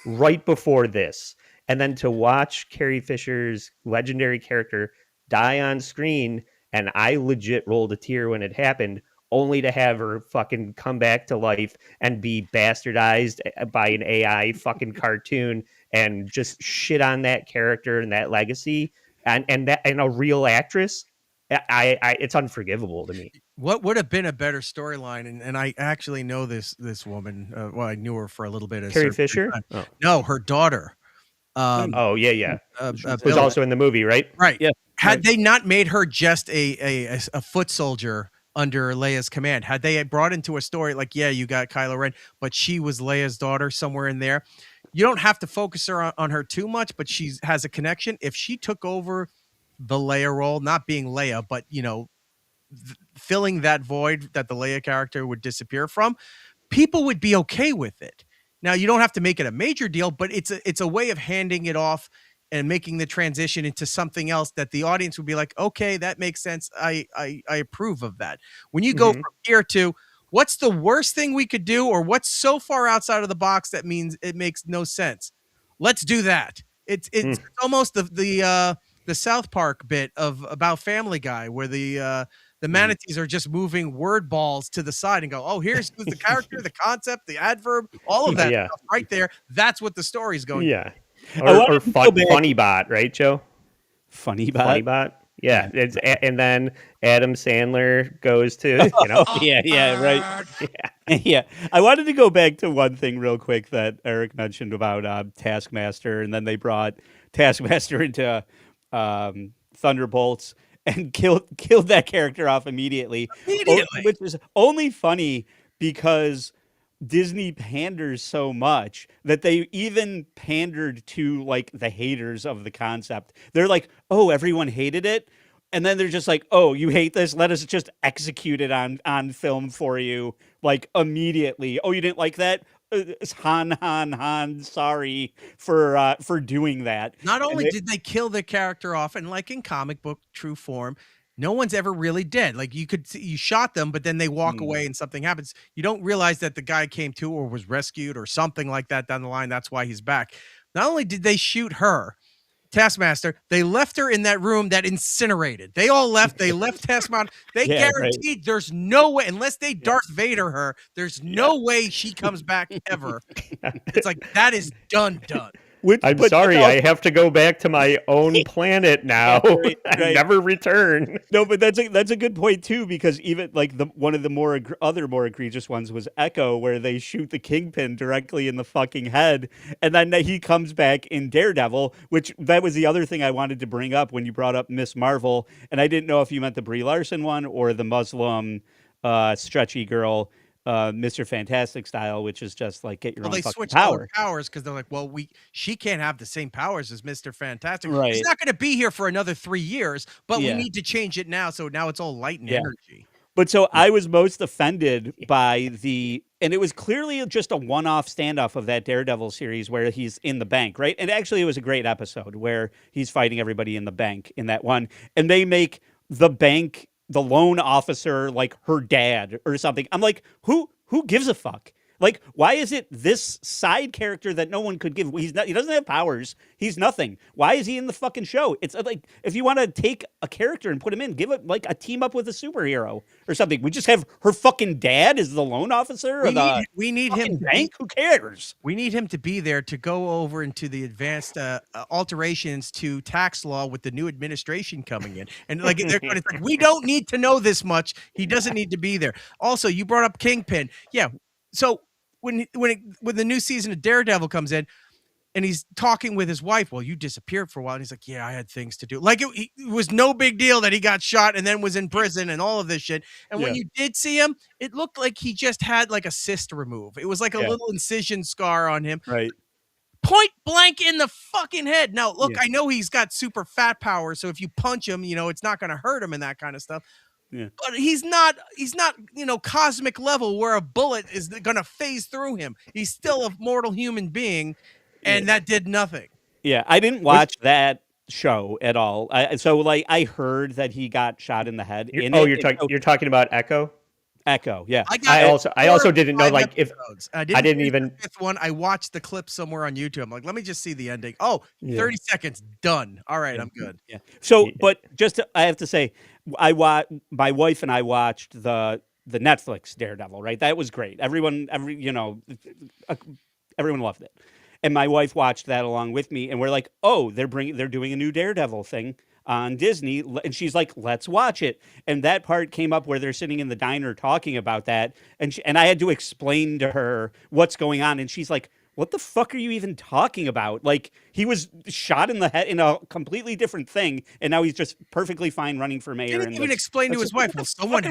right before this, and then to watch Carrie Fisher's legendary character die on screen, and I legit rolled a tear when it happened, only to have her fucking come back to life and be bastardized by an AI fucking cartoon and just shit on that character and that legacy and a real actress. It's unforgivable to me. What would have been a better storyline? And I actually know this woman. Well, I knew her for a little bit. Carrie Fisher? Oh. No, her daughter. Who's also in the movie, right? Right. Yeah. Had they not made her just a foot soldier under Leia's command, had they brought into a story like, yeah, you got Kylo Ren, but she was Leia's daughter somewhere in there, you don't have to focus on her too much, but she has a connection. If she took over the Leia role, not being Leia, but, you know, filling that void that the Leia character would disappear from, people would be okay with it. Now, you don't have to make it a major deal, but it's a way of handing it off and making the transition into something else that the audience would be like, okay, that makes sense. I approve of that. When you go from here to what's the worst thing we could do, or what's so far outside of the box that means it makes no sense, let's do that. It's almost the South Park bit about Family Guy, where the manatees are just moving word balls to the side and go, oh, here's the character, the concept, the adverb, all of that stuff right there. That's what the story's going to. Or Funny Bot, right, Joe? Funny Bot? Yeah. And then Adam Sandler goes to, you know. Right. Yeah. I wanted to go back to one thing real quick that Eric mentioned about Taskmaster, and then they brought Taskmaster into Thunderbolts and killed that character off immediately. Which is only funny because Disney panders so much that they even pandered to like the haters of the concept. They're like, oh, everyone hated it. And then they're just like, oh, you hate this? Let us just execute it on film for you, like immediately. Oh, you didn't like that? Han, sorry for doing that. Not only did they kill the character off, and like in comic book true form, no one's ever really dead. Like you shot them, but then they walk away and something happens. You don't realize that the guy came to or was rescued or something like that down the line. That's why he's back. Not only did they shoot her, Taskmaster, they left her in that room that incinerated. They all left. They left Taskmaster. They guaranteed there's no way, unless they Darth Vader her, there's no way she comes back ever. It's like, that is done. I'm sorry, I have to go back to my own planet now. I never return. No, but that's a good point too, because even like one of the other more egregious ones was Echo, where they shoot the Kingpin directly in the fucking head, and then he comes back in Daredevil, which that was the other thing I wanted to bring up when you brought up Miss Marvel, and I didn't know if you meant the Brie Larson one or the Muslim stretchy girl. Mr. Fantastic style, which is just like get your own they fucking switched all power. her powers because they're like, well, she can't have the same powers as Mr. Fantastic. Right. He's not going to be here for another 3 years, but we Yeah. need to change it now. So now it's all light and energy. But so I was most offended by and it was clearly just a one-off standoff of that Daredevil series where he's in the bank, right? And actually it was a great episode where he's fighting everybody in the bank in that one. And they make the bank, the loan officer, like her dad or something. I'm like, who gives a fuck? Like, why is it this side character that no one could give? He doesn't have powers. He's nothing. Why is he in the fucking show? It's like, if you want to take a character and put him in, give it like a team up with a superhero or something. We just have her fucking dad as the loan officer. We need him to bank. Who cares? We need him to be there to go over into the advanced alterations to tax law with the new administration coming in. And like, it's like, we don't need to know this much. He doesn't need to be there. Also, you brought up Kingpin. Yeah. So when the new season of Daredevil comes in and he's talking with his wife, well, you disappeared for a while. And he's like, yeah, I had things to do. Like it was no big deal that he got shot and then was in prison and all of this shit. And when you did see him, it looked like he just had like a cyst removed. It was like a little incision scar on him. Right. Point blank in the fucking head. Now, look, I know he's got super fat power. So if you punch him, it's not going to hurt him and that kind of stuff. Yeah. But he's not, cosmic level where a bullet is going to phase through him. He's still a mortal human being, and that did nothing. Yeah, I didn't watch that show at all. I heard that he got shot in the head. You're talking about Echo? Echo, yeah. I also didn't know, like, if I didn't even the fifth one. I watched the clip somewhere on YouTube. I'm like, let me just see the ending. Oh, 30 seconds, done. All right, I'm good. Yeah. So, but I have to say, my wife and I watched the Netflix Daredevil, right? That was great. Everyone loved it. And my wife watched that along with me, and we're like, "Oh, they're doing a new Daredevil thing on Disney," and she's like, "Let's watch it." And that part came up where they're sitting in the diner talking about that, and I had to explain to her what's going on, and she's like, "What the fuck are you even talking about? Like, he was shot in the head in a completely different thing, and now he's just perfectly fine running for mayor." Didn't even explain to his wife. Well, someone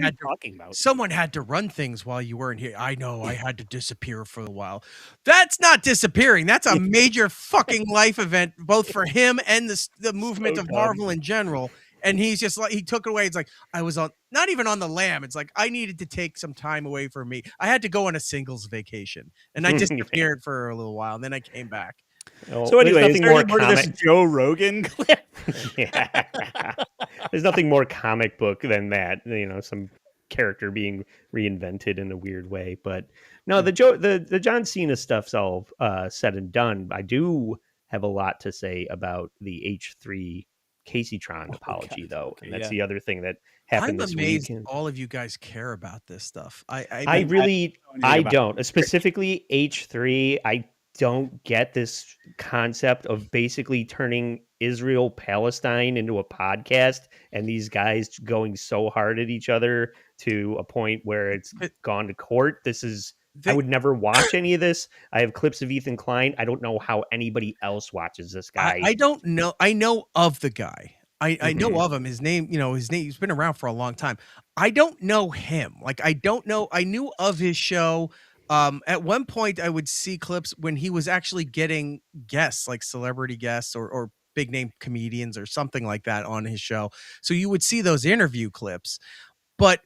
had to run things while you weren't here. I know. I had to disappear for a while. That's not disappearing. That's a major fucking life event, both for him and the movement of Marvel in general. And he's just like, he took it away. It's like, I was not even on the lam. It's like, I needed to take some time away from me. I had to go on a singles vacation, and I disappeared for a little while, and then I came back. So anyway, there's nothing more to this Joe Rogan clip. There's nothing more comic book than that. Some character being reinvented in a weird way. But no, the John Cena stuff's all said and done. I do have a lot to say about the H3 Kaceytron apology, though, and that's the other thing that happened this week. I'm amazed all of you guys care about this stuff. I don't. Specifically H3, I don't get this concept of basically turning Israel-Palestine into a podcast and these guys going so hard at each other to a point where it's gone to court. I would never watch any of this. I have clips of Ethan Klein. I don't know how anybody else watches this guy. I don't know. I know of the guy. I know of him. His name, he's been around for a long time. I don't know him. Like, I don't know. I knew of his show. At one point I would see clips when he was actually getting guests, like celebrity guests or big name comedians or something like that on his show. So you would see those interview clips, but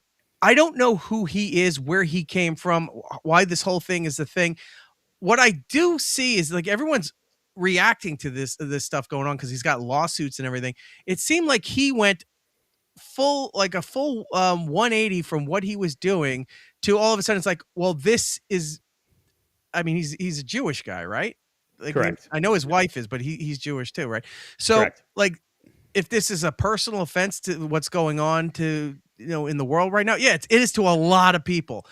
I don't know who he is, where he came from, why this whole thing is the thing. What I do see is like everyone's reacting to this stuff going on because he's got lawsuits and everything. It seemed like he went full 180 from what he was doing to all of a sudden it's like, well, this is, I mean, he's a Jewish guy, right? Like, correct. I know his wife is, but he's Jewish too, right? So correct. Like, if this is a personal offense to what's going on to in the world right now, yeah, it is to a lot of people.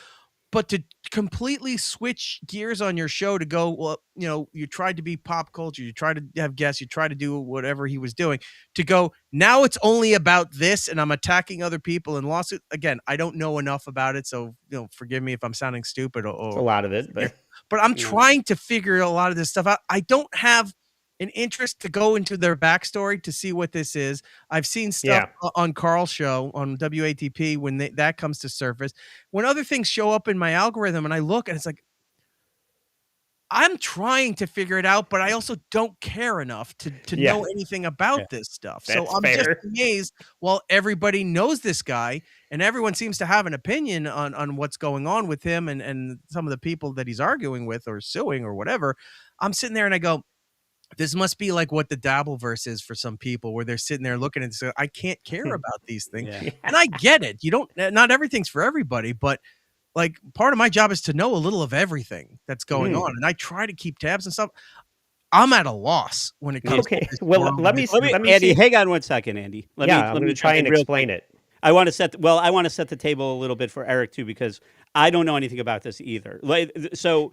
But to completely switch gears on your show to go, well, you tried to be pop culture, you tried to have guests, you tried to do whatever he was doing, to go, now it's only about this and I'm attacking other people and lawsuit. Again, I don't know enough about it, so forgive me if I'm sounding stupid. It's a lot of it, but I'm trying to figure a lot of this stuff out. I don't have an interest to go into their backstory to see what this is. I've seen stuff on Carl's show on WATP when that comes to surface. When other things show up in my algorithm and I look and it's like, I'm trying to figure it out, but I also don't care enough to know anything about this stuff. So I'm just amazed while everybody knows this guy and everyone seems to have an opinion on what's going on with him and some of the people that he's arguing with or suing or whatever. I'm sitting there and I go, this must be like what the Dabbleverse is for some people, where they're sitting there looking and say, I can't care about these things. And I get it. Not everything's for everybody, but like part of my job is to know a little of everything that's going on. And I try to keep tabs and stuff. I'm at a loss when it comes to this. Well, let me Andy, hang on one second, Andy. Let me try and explain it. I want to set the table a little bit for Eric too, because I don't know anything about this either. So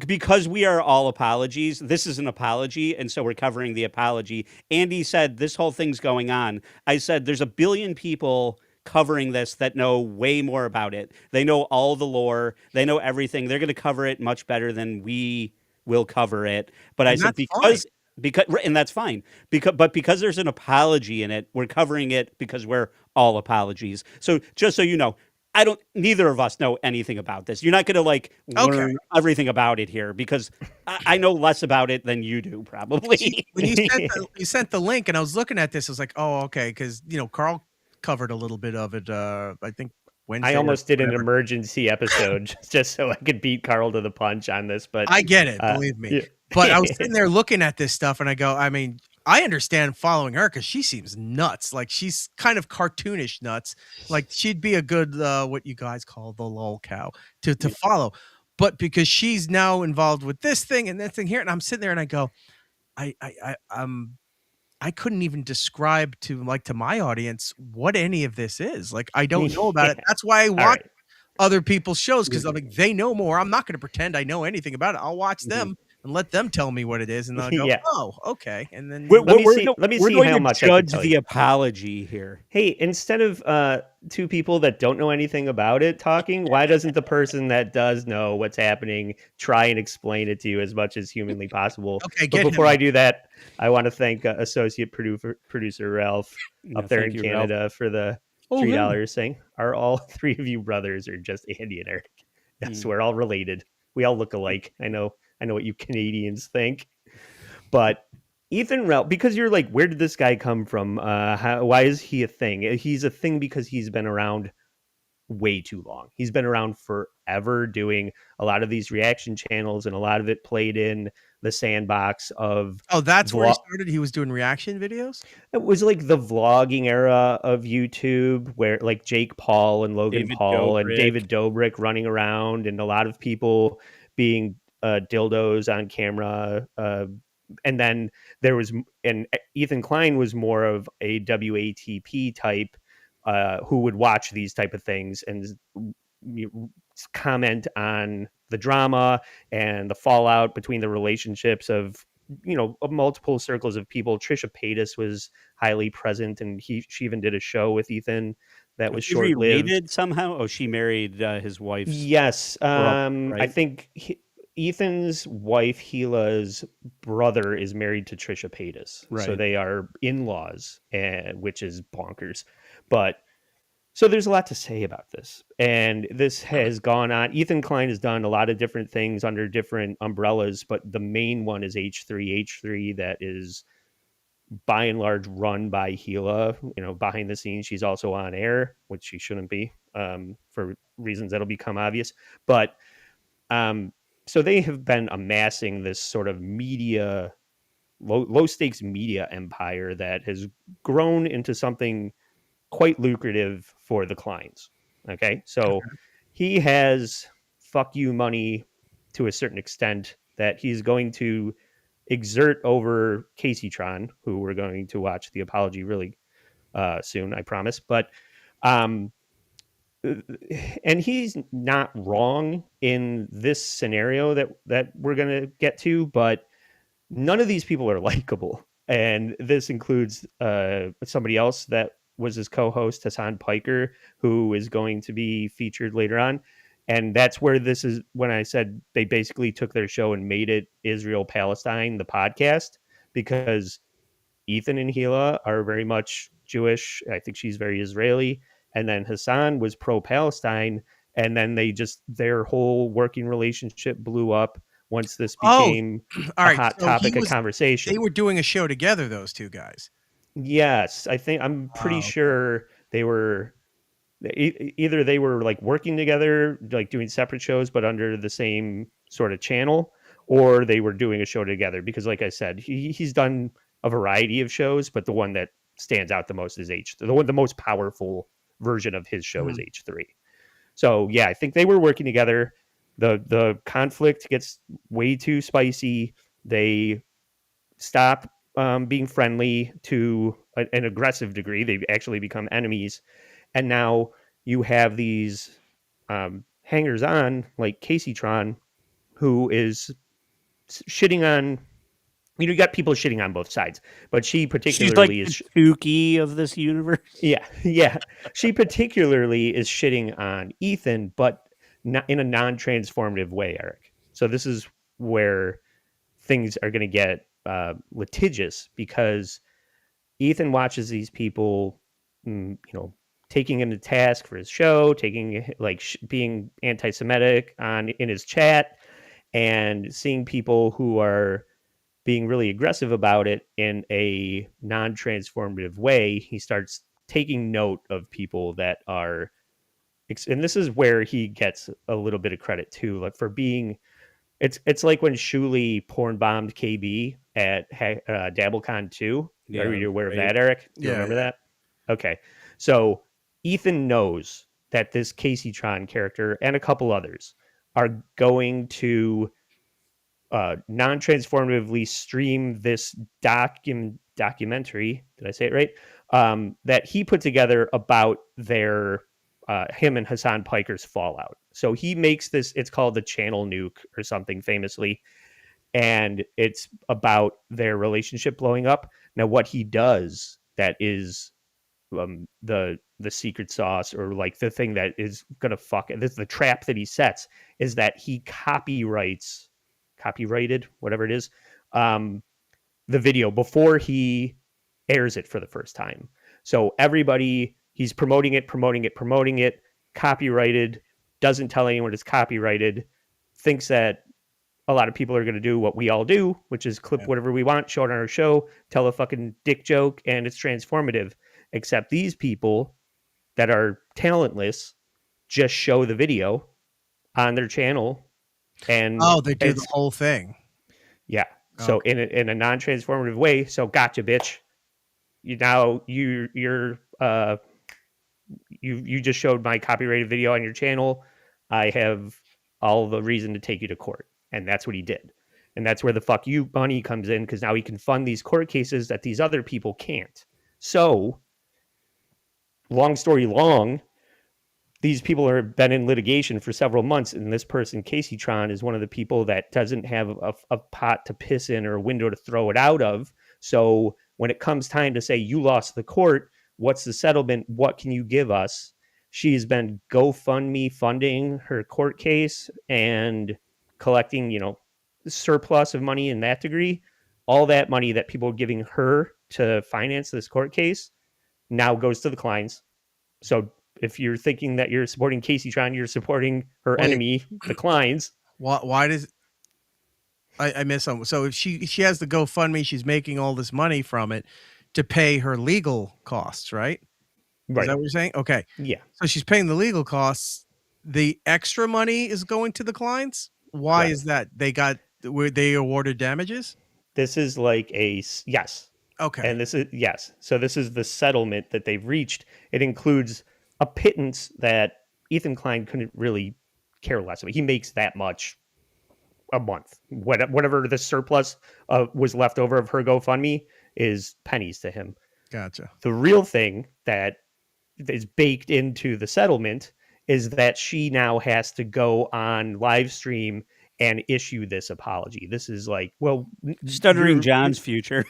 because we are all apologies, this is an apology, and so we're covering the apology. Andy said this whole thing's going on. I said there's a billion people covering this that know way more about it. They know all the lore. They know everything. They're going to cover it much better than we will cover it. But I said because and that's fine. Because there's an apology in it, we're covering it because we're all apologies. So just so you know, neither of us know anything about this. You're not going to learn everything about it here, because I know less about it than you do probably. When you sent the link and I was looking at this, I was like, oh, okay. Cause Carl covered a little bit of it. I think Wednesday. I almost did an emergency episode just so I could beat Carl to the punch on this, but I get it, believe me. But I was sitting there looking at this stuff and I go, I mean, I understand following her because she seems nuts. Like she's kind of cartoonish nuts. Like she'd be a good, what you guys call the lol cow to follow. But because she's now involved with this thing and that thing here, and I'm sitting there and I go, I couldn't even describe to my audience what any of this is. Like, I don't know about it. That's why I watch other people's shows, because I'm like, they know more. I'm not going to pretend I know anything about it. I'll watch them and let them tell me what it is, and I'll go, oh, okay. And then let me see how much I judge the apology here. Hey, instead of two people that don't know anything about it talking, why doesn't the person that does know what's happening try and explain it to you as much as humanly possible? Okay, but before I do that, I want to thank associate producer Ralph up there in Canada, Ralph, for the $3 saying, are all three of you brothers or just Andy and Eric? Yes, we're all related. We all look alike. I know what you Canadians think, but Ethan Ralph, because you're like, where did this guy come from? Why is he a thing? He's a thing because he's been around way too long. He's been around forever doing a lot of these reaction channels, and a lot of it played in the sandbox of... Oh, that's where he started? He was doing reaction videos? It was like the vlogging era of YouTube, where like Jake Paul and Logan Paul and David Dobrik running around, and a lot of people being dildos on camera. And then there was, and Ethan Klein was more of a WATP type, who would watch these type of things and comment on the drama and the fallout between the relationships of, multiple circles of people. Trisha Paytas was highly present, and she even did a show with Ethan that was short-lived. Related somehow? Oh, she married his wife. Yes. Right? I think Ethan's wife, Gila's brother, is married to Trisha Paytas. Right. So they are in-laws, which is bonkers. But so there's a lot to say about this. And this has gone on. Ethan Klein has done a lot of different things under different umbrellas, but the main one is H3, that is by and large run by Gila. Behind the scenes, she's also on air, which she shouldn't be, for reasons that'll become obvious. But so they have been amassing this sort of media, low stakes media empire that has grown into something quite lucrative for the Kleins. Okay. So he has fuck you money to a certain extent that he's going to exert over Kaceytron, who we're going to watch the apology really soon, I promise. But, and he's not wrong in this scenario that we're going to get to, but none of these people are likable. And this includes somebody else that was his co-host, Hassan Piker, who is going to be featured later on. And that's where this is, when I said they basically took their show and made it Israel Palestine, the podcast, because Ethan and Hila are very much Jewish. I think she's very Israeli. And then Hassan was pro-Palestine. And then their whole working relationship blew up once this became a hot topic of conversation. They were doing a show together, those two guys. Yes, I'm pretty sure they were either they were like working together, like doing separate shows, but under the same sort of channel, or they were doing a show together. Because, like I said, he's done a variety of shows, but the one that stands out the most is the most powerful version of his show is H3. So yeah, I think they were working together. The conflict gets way too spicy. They stop being friendly to an aggressive degree. They actually become enemies. And now you have these hangers on like Kaceytron, who is shitting on, you got people shitting on both sides, but she particularly is the Tukey of this universe. Yeah. She particularly is shitting on Ethan, but not in a non-transformative way, Eric. So this is where things are going to get litigious, because Ethan watches these people, taking him to task for his show, taking being anti-Semitic in his chat, and seeing people who are being really aggressive about it in a non-transformative way. He starts taking note of people that are, and this is where he gets a little bit of credit too, like for being, it's like when Shuli porn bombed KB at DabbleCon 2. Yeah, Are you aware of that, Eric? Do you remember that? Okay. So Ethan knows that this Kaceytron character and a couple others are going to non-transformatively stream this documentary. Did I say it right? That he put together about their him and Hassan Piker's fallout. So he makes this. It's called the Channel Nuke or something famously, and it's about their relationship blowing up. Now, what he does that is the secret sauce, or like the thing that is gonna fuck it. This is the trap that he sets, is that he copyrighted, whatever it is, the video before he airs it for the first time. So he's promoting it, copyrighted, doesn't tell anyone it's copyrighted, thinks that a lot of people are going to do what we all do, which is clip whatever we want, show it on our show, tell a fucking dick joke, and it's transformative. Except these people that are talentless just show the video on their channel. And they do the whole thing. Yeah. So in a non-transformative way. So gotcha, bitch. You just showed my copyrighted video on your channel. I have all the reason to take you to court. And that's what he did. And that's where the fuck you money comes in, because now he can fund these court cases that these other people can't. So, long story long, these people have been in litigation for several months, and this person, Kaceytron, is one of the people that doesn't have a pot to piss in or a window to throw it out of. So when it comes time to say, you lost the court, what's the settlement? What can you give us? She's been GoFundMe funding her court case and collecting, surplus of money in that degree. All that money that people are giving her to finance this court case now goes to the Kleins. So if you're thinking that you're supporting Kaceytron, you're supporting her enemy, the Kleins. Why does I miss something? So if she has the GoFundMe, she's making all this money from it to pay her legal costs, right? Right. Is that what you're saying? Okay. Yeah. So she's paying the legal costs. The extra money is going to the Kleins. Why is that? They awarded damages? This is like yes. Okay. And this is yes. So this is the settlement that they've reached. It includes a pittance that Ethan Klein couldn't really care less about. He makes that much a month. Whatever the surplus was left over of her GoFundMe is pennies to him. Gotcha. The real thing that is baked into the settlement is that she now has to go on live stream and issue this apology. This is like, Stuttering John's future.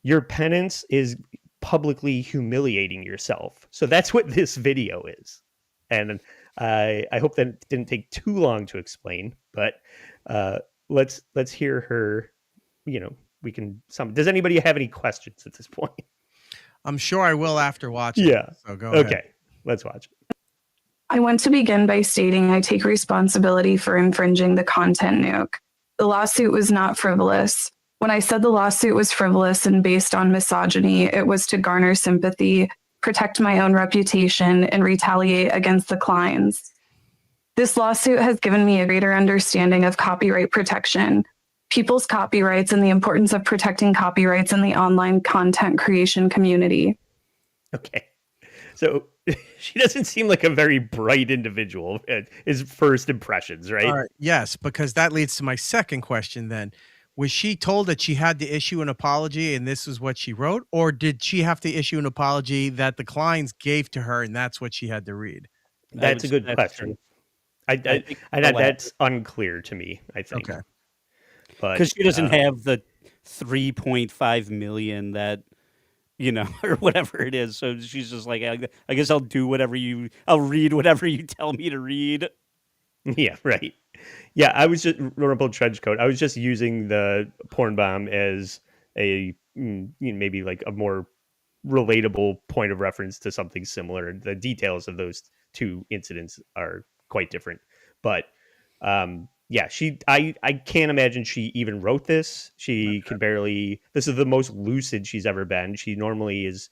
Your penance is publicly humiliating yourself. So that's what this video is. And I hope that it didn't take too long to explain, but let's hear her, we can. Does anybody have any questions at this point? I'm sure I will after watching. Yeah. So go ahead. Okay. Let's watch it. I want to begin by stating I take responsibility for infringing the content nuke. The lawsuit was not frivolous. When I said the lawsuit was frivolous and based on misogyny, it was to garner sympathy, protect my own reputation, and retaliate against the Kleins. This lawsuit has given me a greater understanding of copyright protection, people's copyrights, and the importance of protecting copyrights in the online content creation community. Okay. So she doesn't seem like a very bright individual at his first impressions, right? All right. Yes, because that leads to my second question then. Was she told that she had to issue an apology and this is what she wrote? Or did she have to issue an apology that the Kleins gave to her and that's what she had to read? That's a good question. That's unclear to me, I think. Okay. Because she doesn't have the 3.5 million that, or whatever it is. So she's just like, I guess I'll read whatever you tell me to read. Yeah, right. Yeah, I was just Rumpled Trenchcoat. I was just using the porn bomb as a maybe like a more relatable point of reference to something similar. The details of those two incidents are quite different, but yeah, I can't imagine she even wrote this. She can barely. This is the most lucid she's ever been. She normally is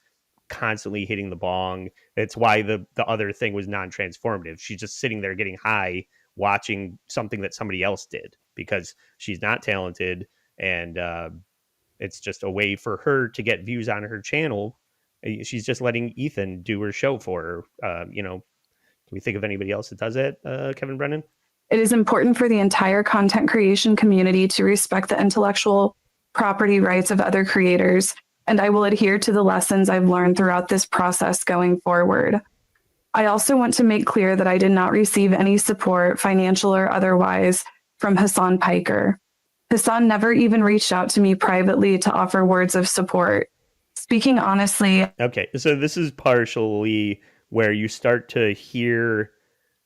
constantly hitting the bong. That's why the other thing was non-transformative. She's just sitting there getting high, watching something that somebody else did because she's not talented, and it's just a way for her to get views on her channel. She's just letting Ethan do her show for her. Can we think of anybody else that does it, Kevin Brennan? It is important for the entire content creation community to respect the intellectual property rights of other creators, and I will adhere to the lessons I've learned throughout this process going forward. I also want to make clear that I did not receive any support, financial or otherwise, from Hassan Piker. Hassan never even reached out to me privately to offer words of support. Speaking honestly... Okay, so this is partially where you start to hear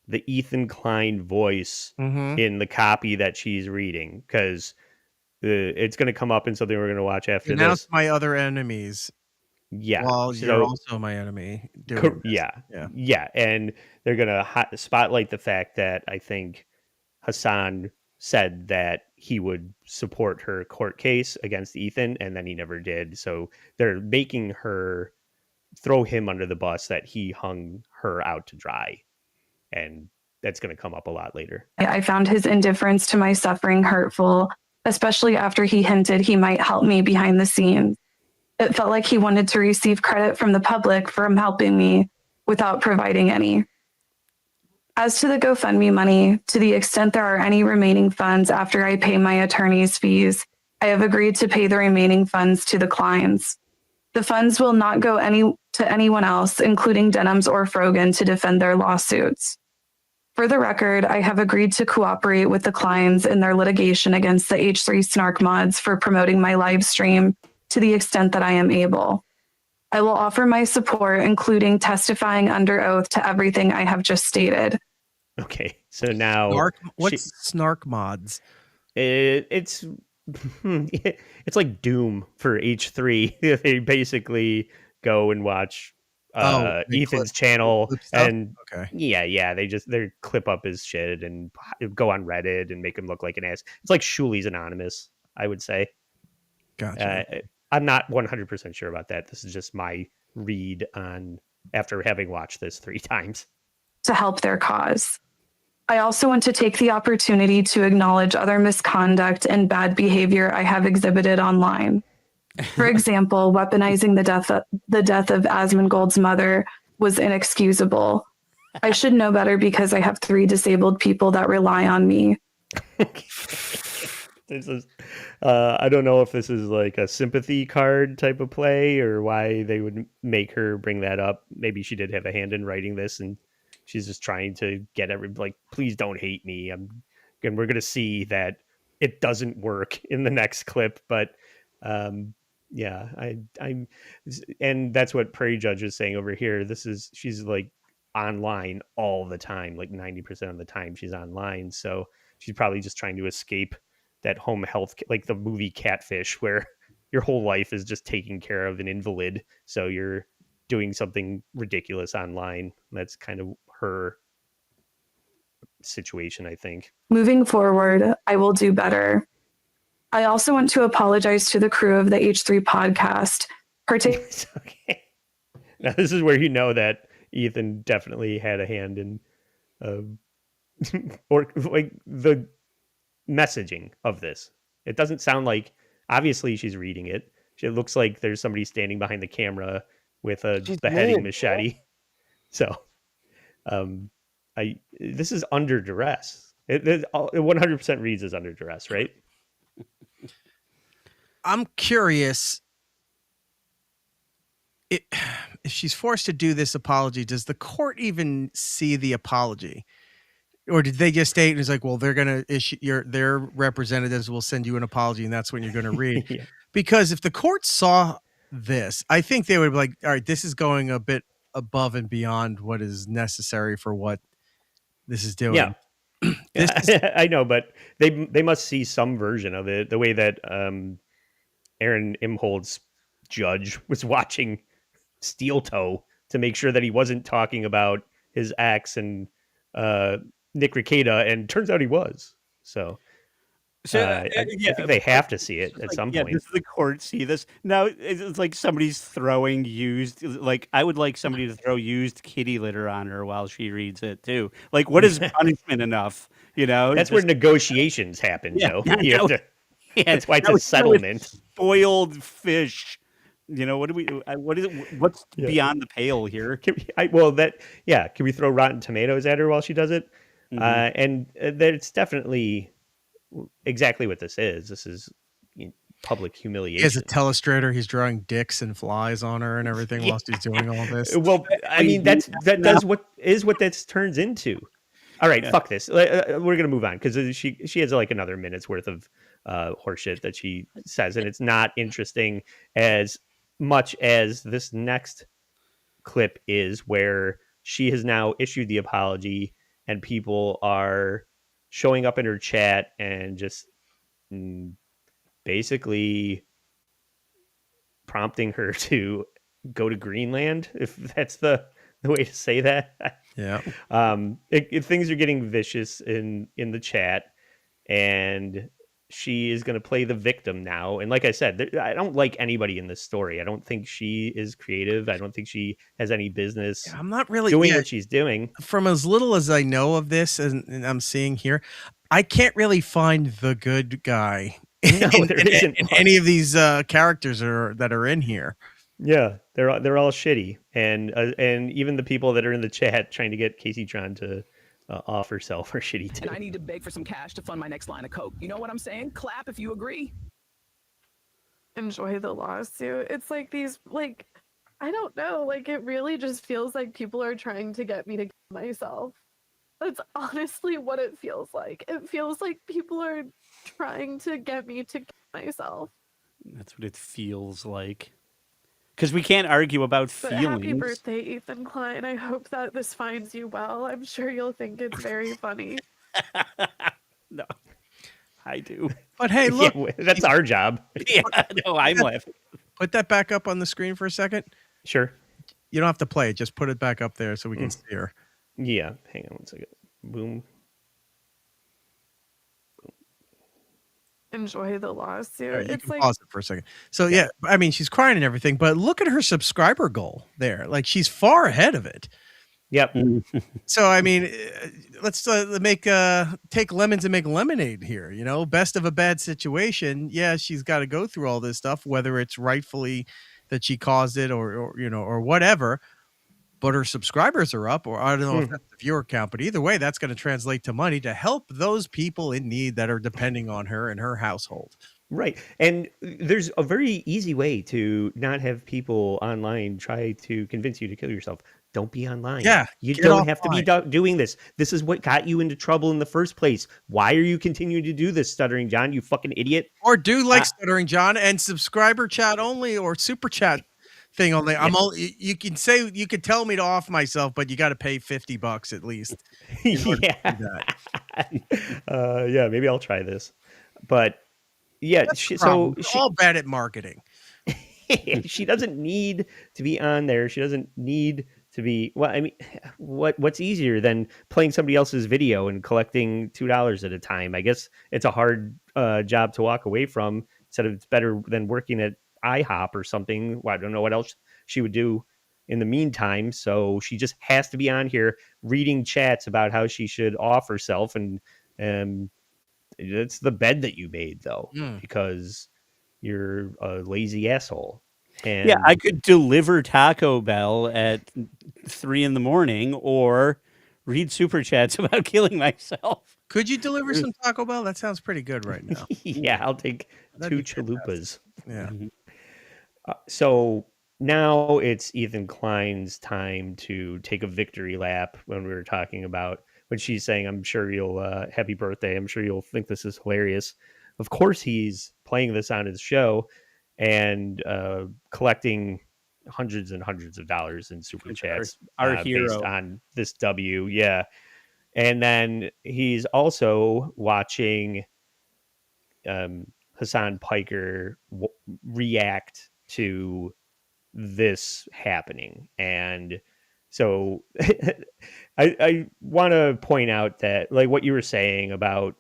the Ethan Klein voice in the copy that she's reading, because it's going to come up in something we're going to watch after this. My other enemies. Yeah. Well, you're also my enemy. Yeah. And they're going to spotlight the fact that I think Hassan said that he would support her court case against Ethan, and then he never did. So they're making her throw him under the bus that he hung her out to dry. And that's going to come up a lot later. I found his indifference to my suffering hurtful, especially after he hinted he might help me behind the scenes. It felt like he wanted to receive credit from the public for helping me without providing any. As to the GoFundMe money, to the extent there are any remaining funds after I pay my attorney's fees, I have agreed to pay the remaining funds to the Kleins. The funds will not go to anyone else, including Denims or Frogan, to defend their lawsuits. For the record, I have agreed to cooperate with the Kleins in their litigation against the H3 Snark mods for promoting my live stream to the extent that I am able. I will offer my support, including testifying under oath to everything I have just stated. Okay, so now... What's Snark mods? It's like Doom for H3. They basically go and watch Ethan's channel, and they clip up his shit and go on Reddit and make him look like an ass. It's like Shuli's Anonymous, I would say. Gotcha. I'm not 100% sure about that. This is just my read on after having watched this 3 times. To help their cause. I also want to take the opportunity to acknowledge other misconduct and bad behavior I have exhibited online. For example, weaponizing the death of Asmongold's mother was inexcusable. I should know better because I have 3 disabled people that rely on me. This is, I don't know if this is like a sympathy card type of play or why they would make her bring that up. Maybe she did have a hand in writing this, and she's just trying to get please don't hate me. And we're going to see that it doesn't work in the next clip, but yeah, I'm, and that's what Prairie Judge is saying over here. She's like online all the time, like 90% of the time she's online. So she's probably just trying to escape that home health, like the movie Catfish, where your whole life is just taking care of an invalid. So you're doing something ridiculous online. That's kind of her situation, I think. Moving forward, I will do better. I also want to apologize to the crew of the H3 podcast. Okay. Now this is where you know that Ethan definitely had a hand in, or like the messaging of this. It doesn't sound like, obviously she's reading it. It looks like there's somebody standing behind the camera with a beheading machete. So, this is under duress. It 100% reads as under duress, right? I'm curious. If she's forced to do this apology, does the court even see the apology? Or did they just state, and it's like, well, they're going to issue their representatives will send you an apology, and that's when you're going to read. Yeah. Because if the court saw this, I think they would be like, all right, this is going a bit above and beyond what is necessary for what this is doing. Yeah. I know, but they must see some version of it. The way that Aaron Imhold's judge was watching Steel Toe to make sure that he wasn't talking about his ex and Nick Rekieta, and turns out he was. So I think they have to see it at some point. Does the court see this? Now it's like somebody's throwing used. Like I would like somebody to throw used kitty litter on her while she reads it too. Like what is punishment enough? You know, that's where negotiations happen, Joe. That's why it's a settlement. Spoiled fish. You know, what's beyond the pale here? Can we throw Rotten Tomatoes at her while she does it? Mm-hmm. And it's definitely exactly what this is. This is public humiliation. As a telestrator, he's drawing dicks and flies on her and everything while she's doing all this. Well, I mean, that's what this turns into. All right, fuck this. We're gonna move on because she has like another minute's worth of horseshit that she says, and it's not interesting as much as this next clip is, where she has now issued the apology and people are showing up in her chat and just basically prompting her to go to Greenland, if that's the way to say that. Yeah. Things are getting vicious in the chat, and she is going to play the victim now. And like I said, I don't like anybody in this story. I don't think she is creative. I don't think she has any business. I'm not really doing what she's doing. From as little as I know of this, and I'm seeing here, I can't really find the good guy in any of these characters that are in here. Yeah, they're all shitty, and even the people that are in the chat trying to get Kaceytron to off herself are shitty too. And I need to beg for some cash to fund my next line of coke. You know what I'm saying? Clap if you agree. Enjoy the lawsuit. It's like these, like, I don't know, like it really just feels like people are trying to get me to kill myself. That's honestly what it feels like. It feels like people are trying to get me to kill myself. That's what it feels like. Because we can't argue about feelings. Happy birthday, Ethan Klein. I hope that this finds you well. I'm sure you'll think it's very funny. No, I do. But hey, look. Yeah, that's our job. Yeah, no, I'm laughing. Put that back up on the screen for a second. Sure. You don't have to play it. Just put it back up there so we can see her. Yeah. Hang on one second. Boom. Enjoy the lawsuit. Right, you it's can like pause it for a second. So yeah, I mean, she's crying and everything, but look at her subscriber goal there. Like she's far ahead of it. Yep. So I mean, let's take lemons and make lemonade here. You know, best of a bad situation. Yeah, she's got to go through all this stuff, whether it's rightfully that she caused it or you know or whatever. But her subscribers are up, or I don't know if that's the viewer count, but either way, that's going to translate to money to help those people in need that are depending on her and her household. Right. And there's a very easy way to not have people online try to convince you to kill yourself. Don't be online. Yeah. You don't have to be doing this. This is what got you into trouble in the first place. Why are you continuing to do this, Stuttering John, you fucking idiot? Or do like Stuttering John and subscriber chat only or super chat thing only. You can say, you could tell me to off myself, but you got to pay $50 at least. Yeah. Yeah, maybe I'll try this. But yeah, That's the so problem. We're all bad at marketing. she doesn't need to be on there. She doesn't need to be. Well, I mean, what's easier than playing somebody else's video and collecting $2 at a time? I guess it's a hard job to walk away from. Instead of, it's better than working at IHOP or something. Well, I don't know what else she would do in the meantime. So she just has to be on here reading chats about how she should off herself, and it's the bed that you made, though, because you're a lazy asshole. And yeah, I could deliver Taco Bell at 3 a.m. or read super chats about killing myself. Could you deliver some Taco Bell? That sounds pretty good right now. Yeah, I'll take That'd 2 chalupas. Yeah. So now it's Ethan Klein's time to take a victory lap. When we were talking about when she's saying, I'm sure you'll happy birthday, I'm sure you'll think this is hilarious. Of course he's playing this on his show and collecting hundreds and hundreds of dollars in super chats our hero based on this W. Yeah. And then he's also watching Hassan Piker react to this happening. And so I want to point out that, like what you were saying about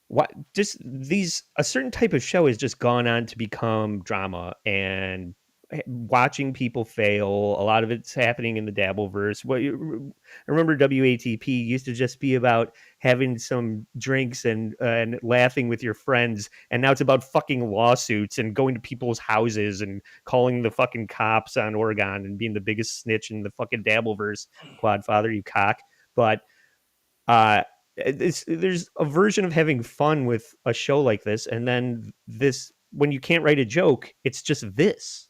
what just a certain type of show has just gone on to become drama and watching people fail. A lot of it's happening in the Dabbleverse. I remember WATP used to just be about having some drinks and laughing with your friends, and now it's about fucking lawsuits and going to people's houses and calling the fucking cops on Oregon and being the biggest snitch in the fucking Dabbleverse. Quadfather, you cock. But there's a version of having fun with a show like this, and then this, when you can't write a joke, it's just this,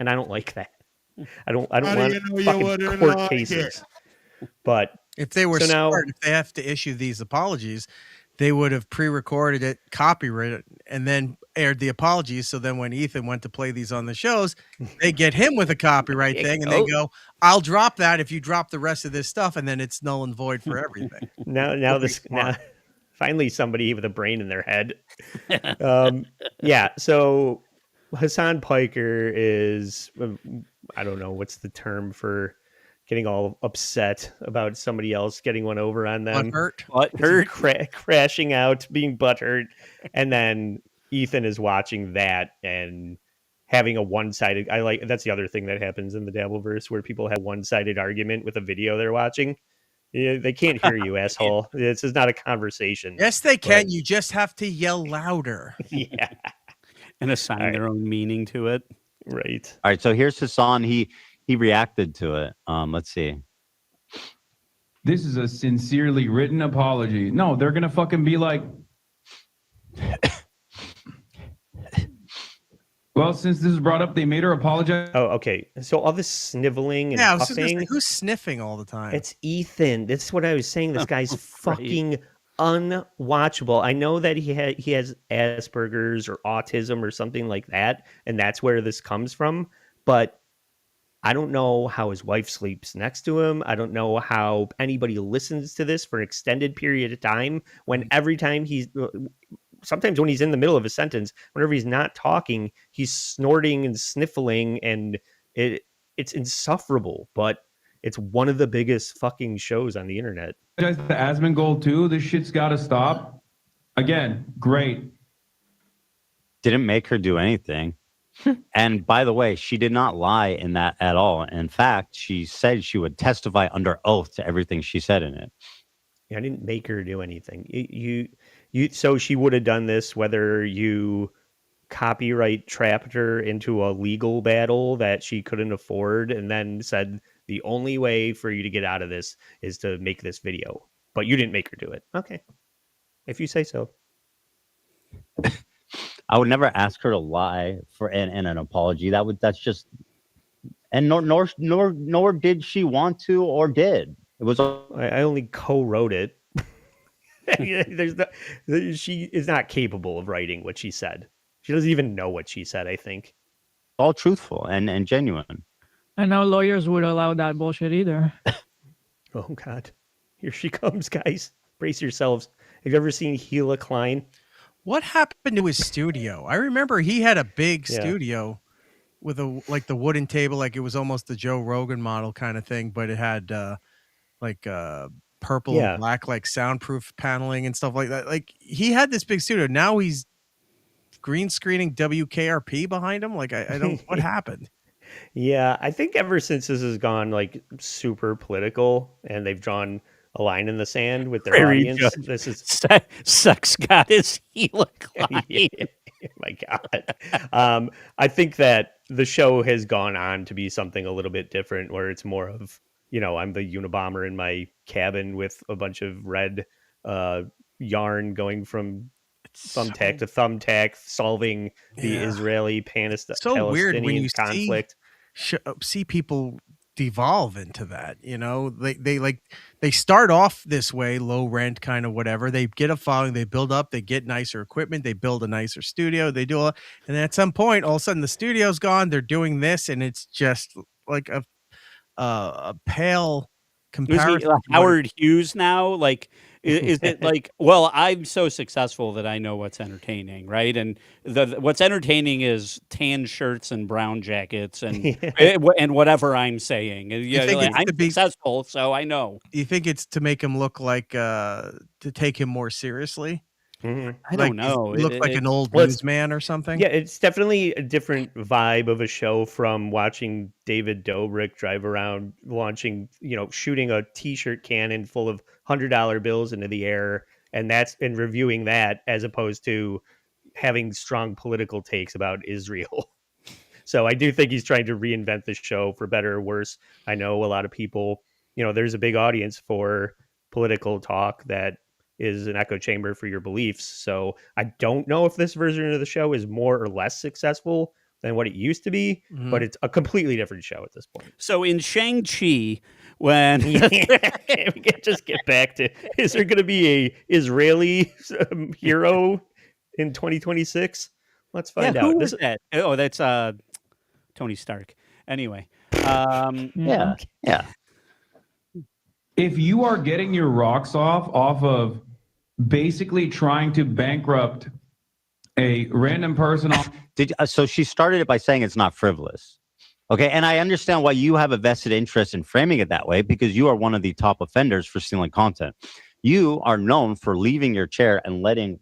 and I don't like that. I don't want fucking court cases. But if they were smart, if they have to issue these apologies, they would have pre-recorded it, copyrighted it, and then aired the apologies. So then when Ethan went to play these on the shows, they get him with a copyright thing, and they go, I'll drop that if you drop the rest of this stuff, and then it's null and void for everything. now finally somebody with a brain in their head. Yeah, so Hassan Piker is, I don't know, what's the term for getting all upset about somebody else getting one over on them? Butthurt. Crashing out, being butthurt. And then Ethan is watching that and having a one-sided, that's the other thing that happens in the Dabbleverse, where people have one-sided argument with a video they're watching. Yeah, they can't hear you, asshole. This is not a conversation. Yes, they can. You just have to yell louder. Yeah. And assign their own meaning to it. Right. All right. So here's Hassan. He reacted to it. Let's see. This is a sincerely written apology. No, they're going to fucking be like, well, since this is brought up, they made her apologize. Oh, okay. So all this sniveling and puffing. Who's sniffing all the time? It's Ethan. This is what I was saying. This guy's fucking unwatchable. I know that he has Asperger's or autism or something like that, and that's where this comes from. But I don't know how his wife sleeps next to him. I don't know how anybody listens to this for an extended period of time, when every time sometimes when he's in the middle of a sentence, whenever he's not talking, he's snorting and sniffling, and it's insufferable. But it's one of the biggest fucking shows on the internet. The Asmongold too. This shit's got to stop. Again, great. Didn't make her do anything. And by the way, she did not lie in that at all. In fact, she said she would testify under oath to everything she said in it. Yeah, I didn't make her do anything. So she would have done this whether you copyright trapped her into a legal battle that she couldn't afford, and then said the only way for you to get out of this is to make this video. But you didn't make her do it. Okay, if you say so. I would never ask her to lie for in an apology. That's just, and nor did she want to or did. It was. I only co-wrote it. She is not capable of writing what she said. She doesn't even know what she said, I think. All truthful and genuine. And no lawyers would allow that bullshit either. Oh, God. Here she comes, guys. Brace yourselves. Have you ever seen Gila Klein? What happened to his studio? I remember he had a big studio with the wooden table, like it was almost the Joe Rogan model kind of thing, but it had purple and black like soundproof paneling and stuff like that. Like he had this big studio. Now he's green screening WKRP behind him. Like I don't what happened? Yeah, I think ever since this has gone like super political and they've drawn a line in the sand with their audience, this is sex goddess Gila Klein. My God. I think that the show has gone on to be something a little bit different, where it's more of, I'm the Unabomber in my cabin with a bunch of red yarn going from thumbtack to thumbtack, solving the Israeli-Palestinian weird when you conflict. See people devolve into that. They start off this way, low rent, kind of whatever. They get a following, they build up, they get nicer equipment, they build a nicer studio, they do and then at some point, all of a sudden, the studio's gone. They're doing this, and it's just like a pale comparison. Howard Hughes now, like. Is it like, well, I'm so successful that I know what's entertaining, right? And what's entertaining is tan shirts and brown jackets and and whatever I'm saying. I'm successful, so I know. Do you think it's to make him look like to take him more seriously? I don't know. Look like an old newsman or something. Yeah, it's definitely a different vibe of a show from watching David Dobrik drive around launching, shooting a T-shirt cannon full of $100 bills into the air, and reviewing that, as opposed to having strong political takes about Israel. So I do think he's trying to reinvent the show for better or worse. I know a lot of people, there's a big audience for political talk that is an echo chamber for your beliefs. So I don't know if this version of the show is more or less successful than what it used to be, but it's a completely different show at this point. So in Shang-Chi, when we can just get back to, is there going to be a Israeli hero in 2026? Let's find out. Who was that? Oh, that's Tony Stark. Anyway, yeah. If you are getting your rocks off of basically trying to bankrupt a random person so she started it by saying it's not frivolous. Okay, and I understand why you have a vested interest in framing it that way, because you are one of the top offenders for stealing content. You are known for leaving your chair and letting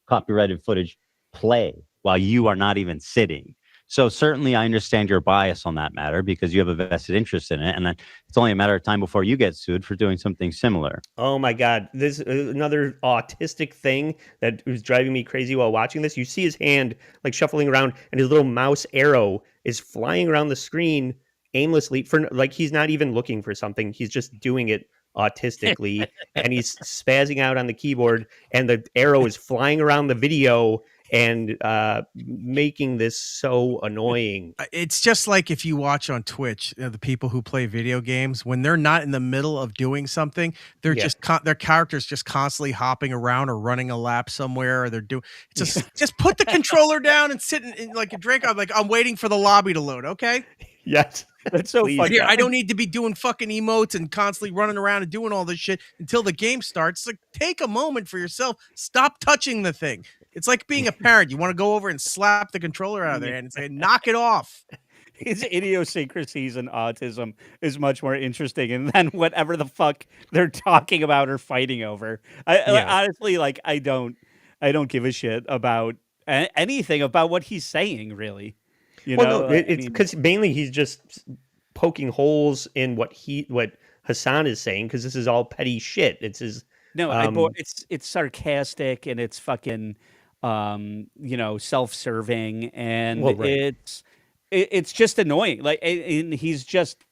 copyrighted footage play while you are not even sitting. So certainly I understand your bias on that matter, because you have a vested interest in it. And it's only a matter of time before you get sued for doing something similar. Oh my God. This is another autistic thing that was driving me crazy while watching this. You see his hand like shuffling around, and his little mouse arrow is flying around the screen aimlessly, for like he's not even looking for something. He's just doing it autistically, and he's spazzing out on the keyboard, and the arrow is flying around the video and making this so annoying. It's just like if you watch on Twitch, the people who play video games, when they're not in the middle of doing something, they're just their characters just constantly hopping around or running a lap somewhere, or they're doing just put the controller down and sit in like a drink. I'm waiting for the lobby to load. Okay. Yes. That's so funny. I don't need to be doing fucking emotes and constantly running around and doing all this shit until the game starts. Like, take a moment for yourself. Stop touching the thing. It's like being a parent. You want to go over and slap the controller out of their hand and say, knock it off. His idiosyncrasies and autism is much more interesting than whatever the fuck they're talking about or fighting over. Honestly, like, I don't give a shit about anything about what he's saying, really. It's because mainly he's just poking holes in what Hassan is saying, because this is all petty shit. It's his it's sarcastic, and it's fucking self-serving, and it's just annoying. Like, and he's just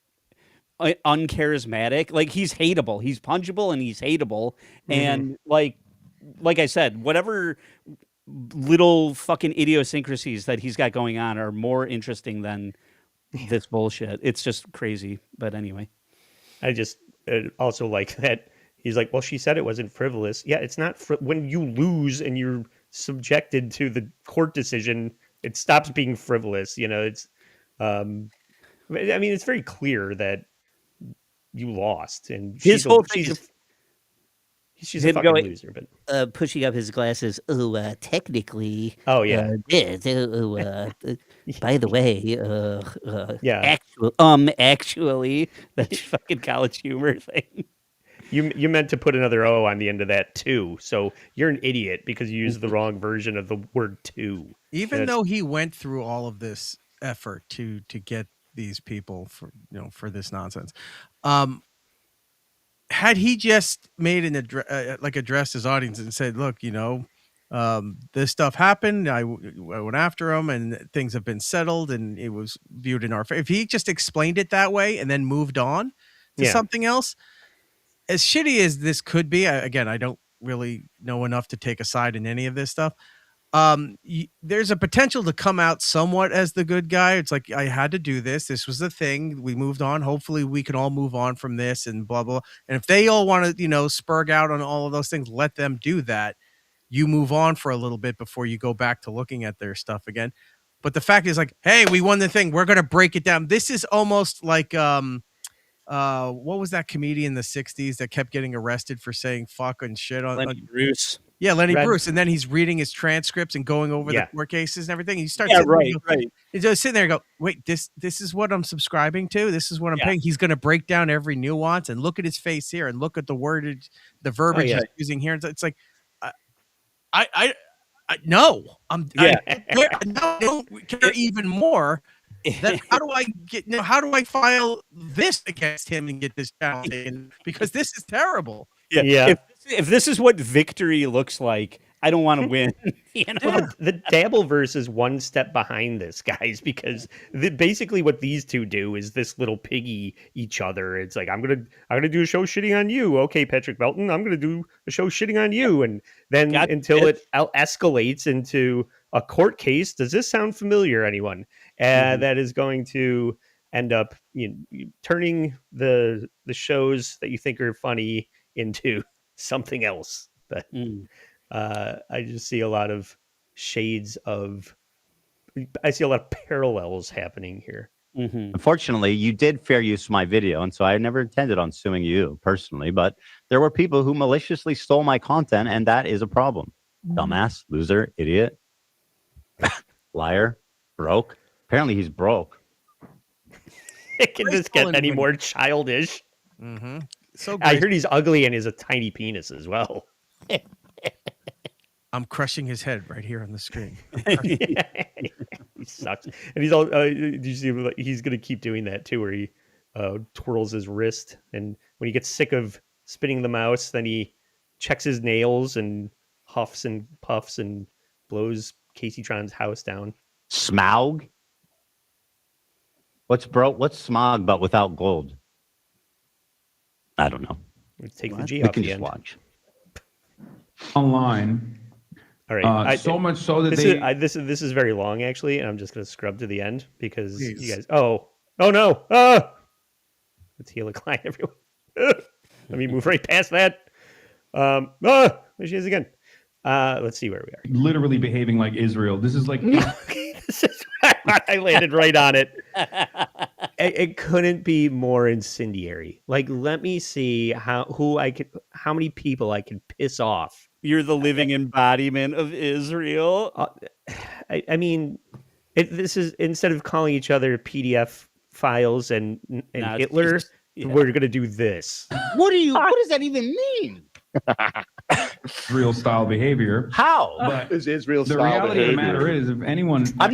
uncharismatic. Like, he's hateable. He's punchable and he's hateable. And like I said, whatever little fucking idiosyncrasies that he's got going on are more interesting than this bullshit. It's just crazy. But anyway, I just also like that he's like, well, she said it wasn't frivolous. Yeah, it's not. When you lose and you're subjected to the court decision, it stops being frivolous. It's it's very clear that you lost, and his whole thing is She's a fucking loser, but pushing up his glasses. Oh, technically. Oh yeah. By the way, yeah. Actually, that fucking College Humor thing. You meant to put another O on the end of that too. So you're an idiot because you used the wrong version of the word "to." Even though he went through all of this effort to get these people for this nonsense, had he just made an addressed his audience and said, "Look, this stuff happened. I went after him, and things have been settled, and it was viewed in our favor." If he just explained it that way and then moved on to something else, as shitty as this could be, again, I don't really know enough to take a side in any of this stuff. There's a potential to come out somewhat as the good guy. It's like, I had to do this. This was the thing. We moved on. Hopefully we can all move on from this and blah, blah. And if they all want to, spurg out on all of those things, let them do that. You move on for a little bit before you go back to looking at their stuff again. But the fact is, like, hey, we won the thing. We're going to break it down. This is almost like, what was that comedian in the 60s that kept getting arrested for saying fuck and shit on Lenny Bruce? Yeah, Lenny Bruce. And then he's reading his transcripts and going over the court cases and everything. He starts right. He's just sitting there and go, wait, this is what I'm subscribing to. This is what I'm paying. He's going to break down every nuance and look at his face here and look at the wordage, the verbiage he's using here. It's like, no, I don't care even more. Then how do I file this against him and get this down? Because this is terrible. Yeah. If this is what victory looks like, I don't want to win. Well, the Dabbleverse is one step behind this, guys, because basically what these two do is this little piggy each other. It's like, I'm gonna do a show shitting on you. Okay, Patrick Belton, I'm gonna do a show shitting on you, and then until it escalates into a court case. Does this sound familiar, anyone? That is going to end up turning the shows that you think are funny into something else. But I just see a lot of shades of, I see a lot of parallels happening here. Unfortunately, you did fair use my video, and so I never intended on suing you personally, but there were people who maliciously stole my content, and that is a problem. Dumbass, loser, idiot, liar, broke. Apparently he's broke. It can just get any more childish. So I heard he's ugly and has a tiny penis as well. I'm crushing his head right here on the screen. He sucks. And he's all, do you see him, he's going to keep doing that too, where he twirls his wrist. And when he gets sick of spinning the mouse, then he checks his nails and huffs and puffs and blows Kaceytron's house down. Smaug? What's smog but without gold? I don't know. Let's take the G off the end. Watch. Online. All right. So much so that this is very long actually, and I'm just going to scrub to the end because you guys. Oh no! Let's heal a Klein, everyone. Let me move right past that. There she is again. Let's see where we are. Literally behaving like Israel. This is like. This is I landed right on it. It couldn't be more incendiary. Like, let me see how many people I can piss off. You're the living embodiment of Israel. I mean, this is, instead of calling each other PDF files and Hitler, we're gonna do this. What does that even mean? Israel style behavior. How? But is Israel the reality of the matter is, if anyone, I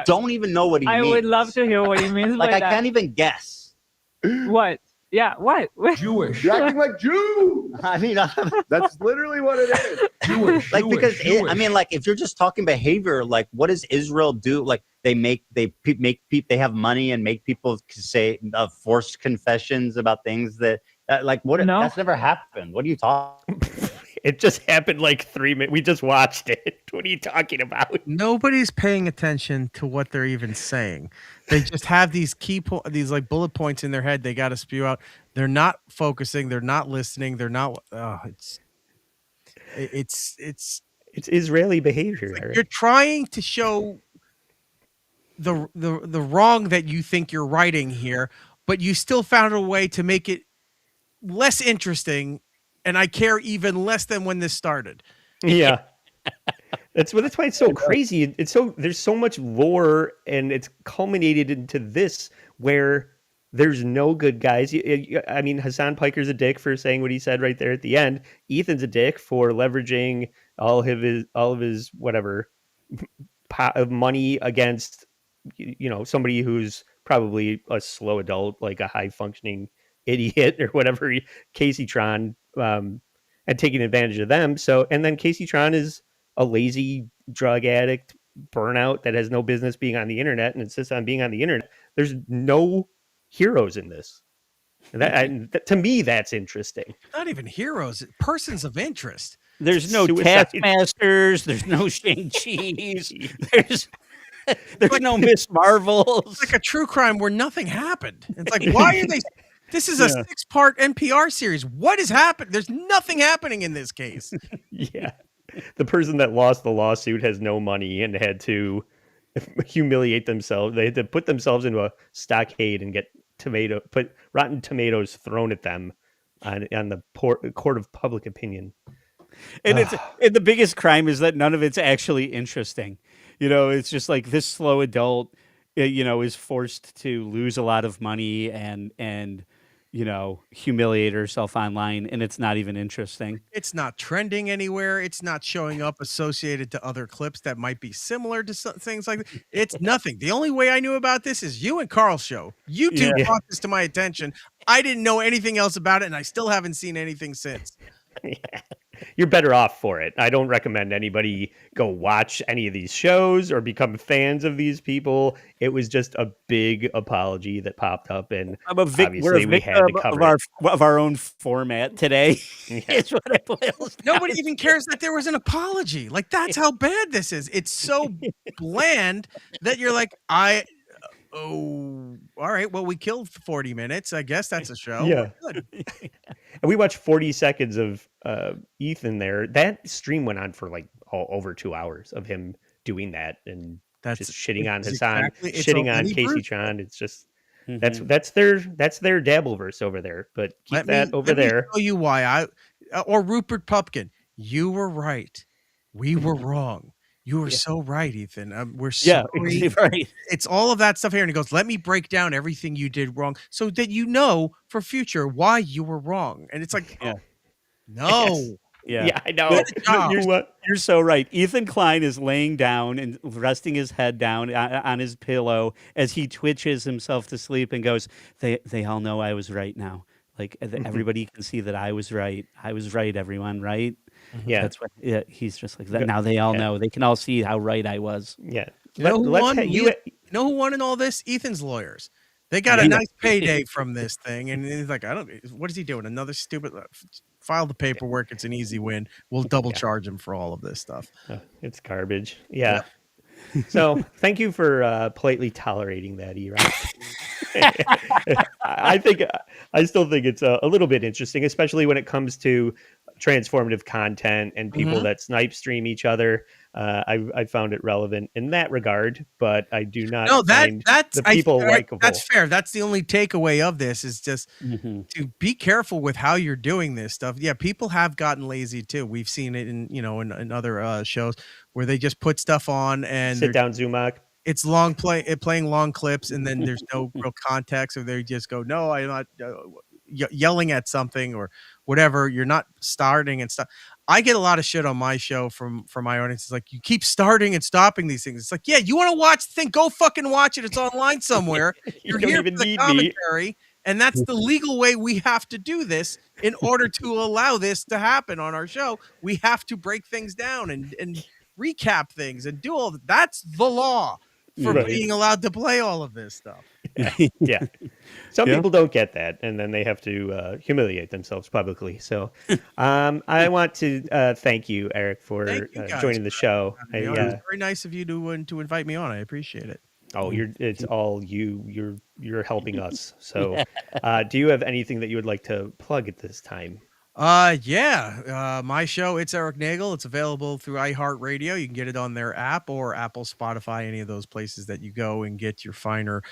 don't even know what he means. I would love to hear what he means. Like, by I that. can't even guess. What? Yeah, what? Jewish. You're acting like Jew. I mean, that's literally what it is. Jewish. Like, because Jewish. I mean, like, if you're just talking behavior, like, what does Israel do? Like, they have money and make people say forced confessions about things that, that's never happened. What are you talking? It just happened like 3 minutes. We just watched it. What are you talking about? Nobody's paying attention to what they're even saying. They just have these these like bullet points in their head. They got to spew out. They're not focusing. They're not listening. They're not. It's Israeli behavior. Like you're trying to show the wrong that you think you're writing here, but you still found a way to make it less interesting, and I care even less than when this started. Yeah. That's why it's so crazy. There's so much lore, and it's culminated into this where there's no good guys. I mean, Hassan Piker's a dick for saying what he said right there at the end. Ethan's a dick for leveraging all of his whatever of money against somebody who's probably a slow adult, like a high functioning idiot or whatever, Kaceytron, and taking advantage of them. So, and then Kaceytron is a lazy drug addict burnout that has no business being on the internet and insists on being on the internet. There's no heroes in this. To me, that's interesting. Not even heroes, persons of interest. There's no Taskmasters. There's no Shang-Chi's. There's no Miss Marvels. It's like a true crime where nothing happened. It's like, why are they? This is a 6-part NPR series. What has happened? There's nothing happening in this case. Yeah. The person that lost the lawsuit has no money and had to humiliate themselves. They had to put themselves into a stockade and get rotten tomatoes thrown at them on the court of public opinion. And and the biggest crime is that none of it's actually interesting. It's just like this slow adult, is forced to lose a lot of money and humiliate herself online, and it's not even interesting. It's not trending anywhere. It's not showing up associated to other clips that might be similar to things like that. It's nothing. The only way I knew about this is you and Carl's show. You two brought this to my attention. I didn't know anything else about it, and I still haven't seen anything since. Yeah. You're better off for it. I don't recommend anybody go watch any of these shows or become fans of these people. It was just a big apology that popped up, and obviously we had to cover of our own format today. It's what it boils down. Nobody even cares that there was an apology. Like, that's how bad this is. It's so bland that you're like, all right, well, we killed 40 minutes. I guess that's a show. Yeah. Good. And we watched 40 seconds of Ethan there. That stream went on for like over 2 hours of him doing that and just shitting on Hassan, shitting on Kaceytron. It's just that's their Dabbleverse over there. But keep that over there. Let me tell you why or Rupert Pupkin. You were right. We were wrong. You were so right, Ethan. We're sorry. Right. It's all of that stuff here. And he goes, let me break down everything you did wrong so that you know for future why you were wrong. And it's like, no. Yes. Yeah, I know. You're so right. Ethan Klein is laying down and resting his head down on his pillow as he twitches himself to sleep and goes, they all know I was right now. Like, everybody can see that I was right. I was right, everyone, right? Yeah, that's what. Yeah, he's just like that. Now they all know. They can all see how right I was. Yeah. You know who won in all this? Ethan's lawyers. They got a nice payday from this thing, and he's like, what is he doing? Another stupid file the paperwork. It's an easy win. We'll double charge him for all of this stuff. It's garbage. Yeah. So thank you for politely tolerating that, E-Rock. I still think it's a little bit interesting, especially when it comes to transformative content and people that snipe stream each other. I found it relevant in that regard, but I do not find the people likable. That's fair. That's the only takeaway of this is just to be careful with how you're doing this stuff. Yeah, people have gotten lazy too. We've seen it in other shows where they just put stuff on and sit down Zumak. It's playing long clips, and then there's no real context, or they just go, "No, I'm not yelling at something or whatever." You're not starting and stuff. I get a lot of shit on my show from my audience. It's like, you keep starting and stopping these things. It's like, yeah, you want to watch the thing? Go fucking watch it. It's online somewhere. You're here for the commentary, and that's the legal way we have to do this in order to allow this to happen on our show. We have to break things down and recap things and do all that. That's the law for being allowed to play all of this stuff. Yeah. Some people don't get that, and then they have to humiliate themselves publicly. So I want to thank you, Eric, for joining the show. It was very nice of you to invite me on. I appreciate it. Oh, it's all you. You're helping us. So do you have anything that you would like to plug at this time? My show, It's Eric Nagel. It's available through iHeartRadio. You can get it on their app or Apple, Spotify, any of those places that you go and get your finer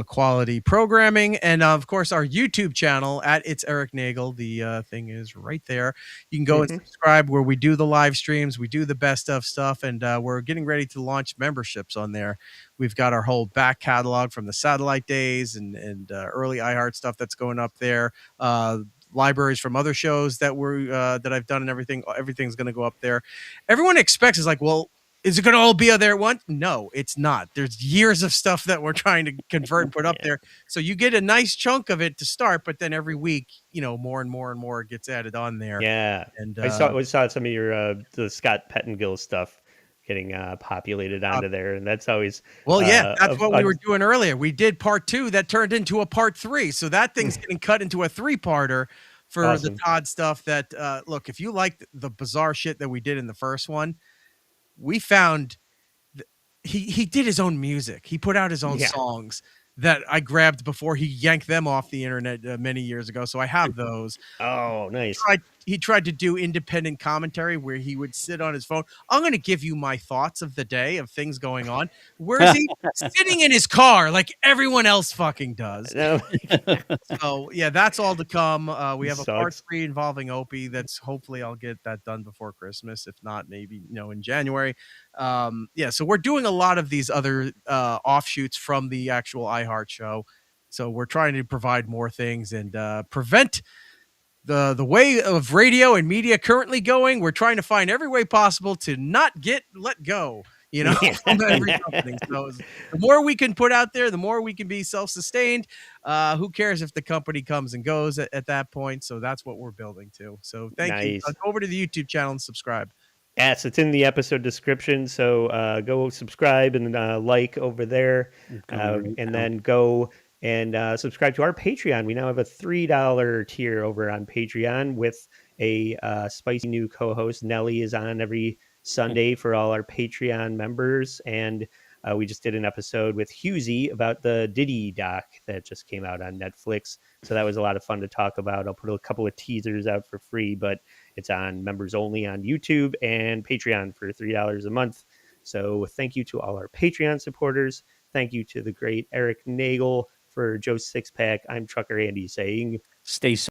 quality programming. And of course, our YouTube channel at It's Eric Nagel. The thing is right there. You can go and subscribe where we do the live streams, we do the best of stuff, and we're getting ready to launch memberships on there. We've got our whole back catalog from the satellite days and early iHeart stuff that's going up there. Libraries from other shows that I've done and everything's going to go up there. Everyone expects is like, well, is it going to all be there at once? No, it's not. There's years of stuff that we're trying to convert and put up there. So you get a nice chunk of it to start, but then every week, more and more and more gets added on there. Yeah. And we saw some of your the Scott Pettengill stuff getting populated onto there, and that's always that's what we were doing earlier. We did part 2 that turned into a part 3, so that thing's getting cut into a 3-parter for the Todd stuff. That look, if you liked the bizarre shit that we did in the first one, we found he did his own music. He put out his own songs that I grabbed before he yanked them off the internet many years ago. So I have those. Oh, nice. He tried to do independent commentary where he would sit on his phone. I'm going to give you my thoughts of the day of things going on. Where's he sitting in his car like everyone else fucking does? So yeah, that's all to come. We have a part 3 involving Opie. That's hopefully I'll get that done before Christmas. If not, maybe in January. So we're doing a lot of these other offshoots from the actual iHeart show. So we're trying to provide more things and prevent the way of radio and media currently going. We're trying to find every way possible to not get let go, from every company. So the more we can put out there, the more we can be self-sustained. Who cares if the company comes and goes at that point? So that's what we're building to. So thank you. Go over to the YouTube channel and subscribe. Yes, it's in the episode description. So go subscribe and like over there, and then go and subscribe to our Patreon. We now have a $3 tier over on Patreon with a spicy new co-host. Nelly is on every Sunday for all our Patreon members, and we just did an episode with Husey about the Diddy doc that just came out on Netflix. So that was a lot of fun to talk about. I'll put a couple of teasers out for free, but it's on members only on YouTube and Patreon for $3 a month. So thank you to all our Patreon supporters. Thank you to the great Eric Nagel for Joe's Six Pack. I'm Trucker Andy saying, stay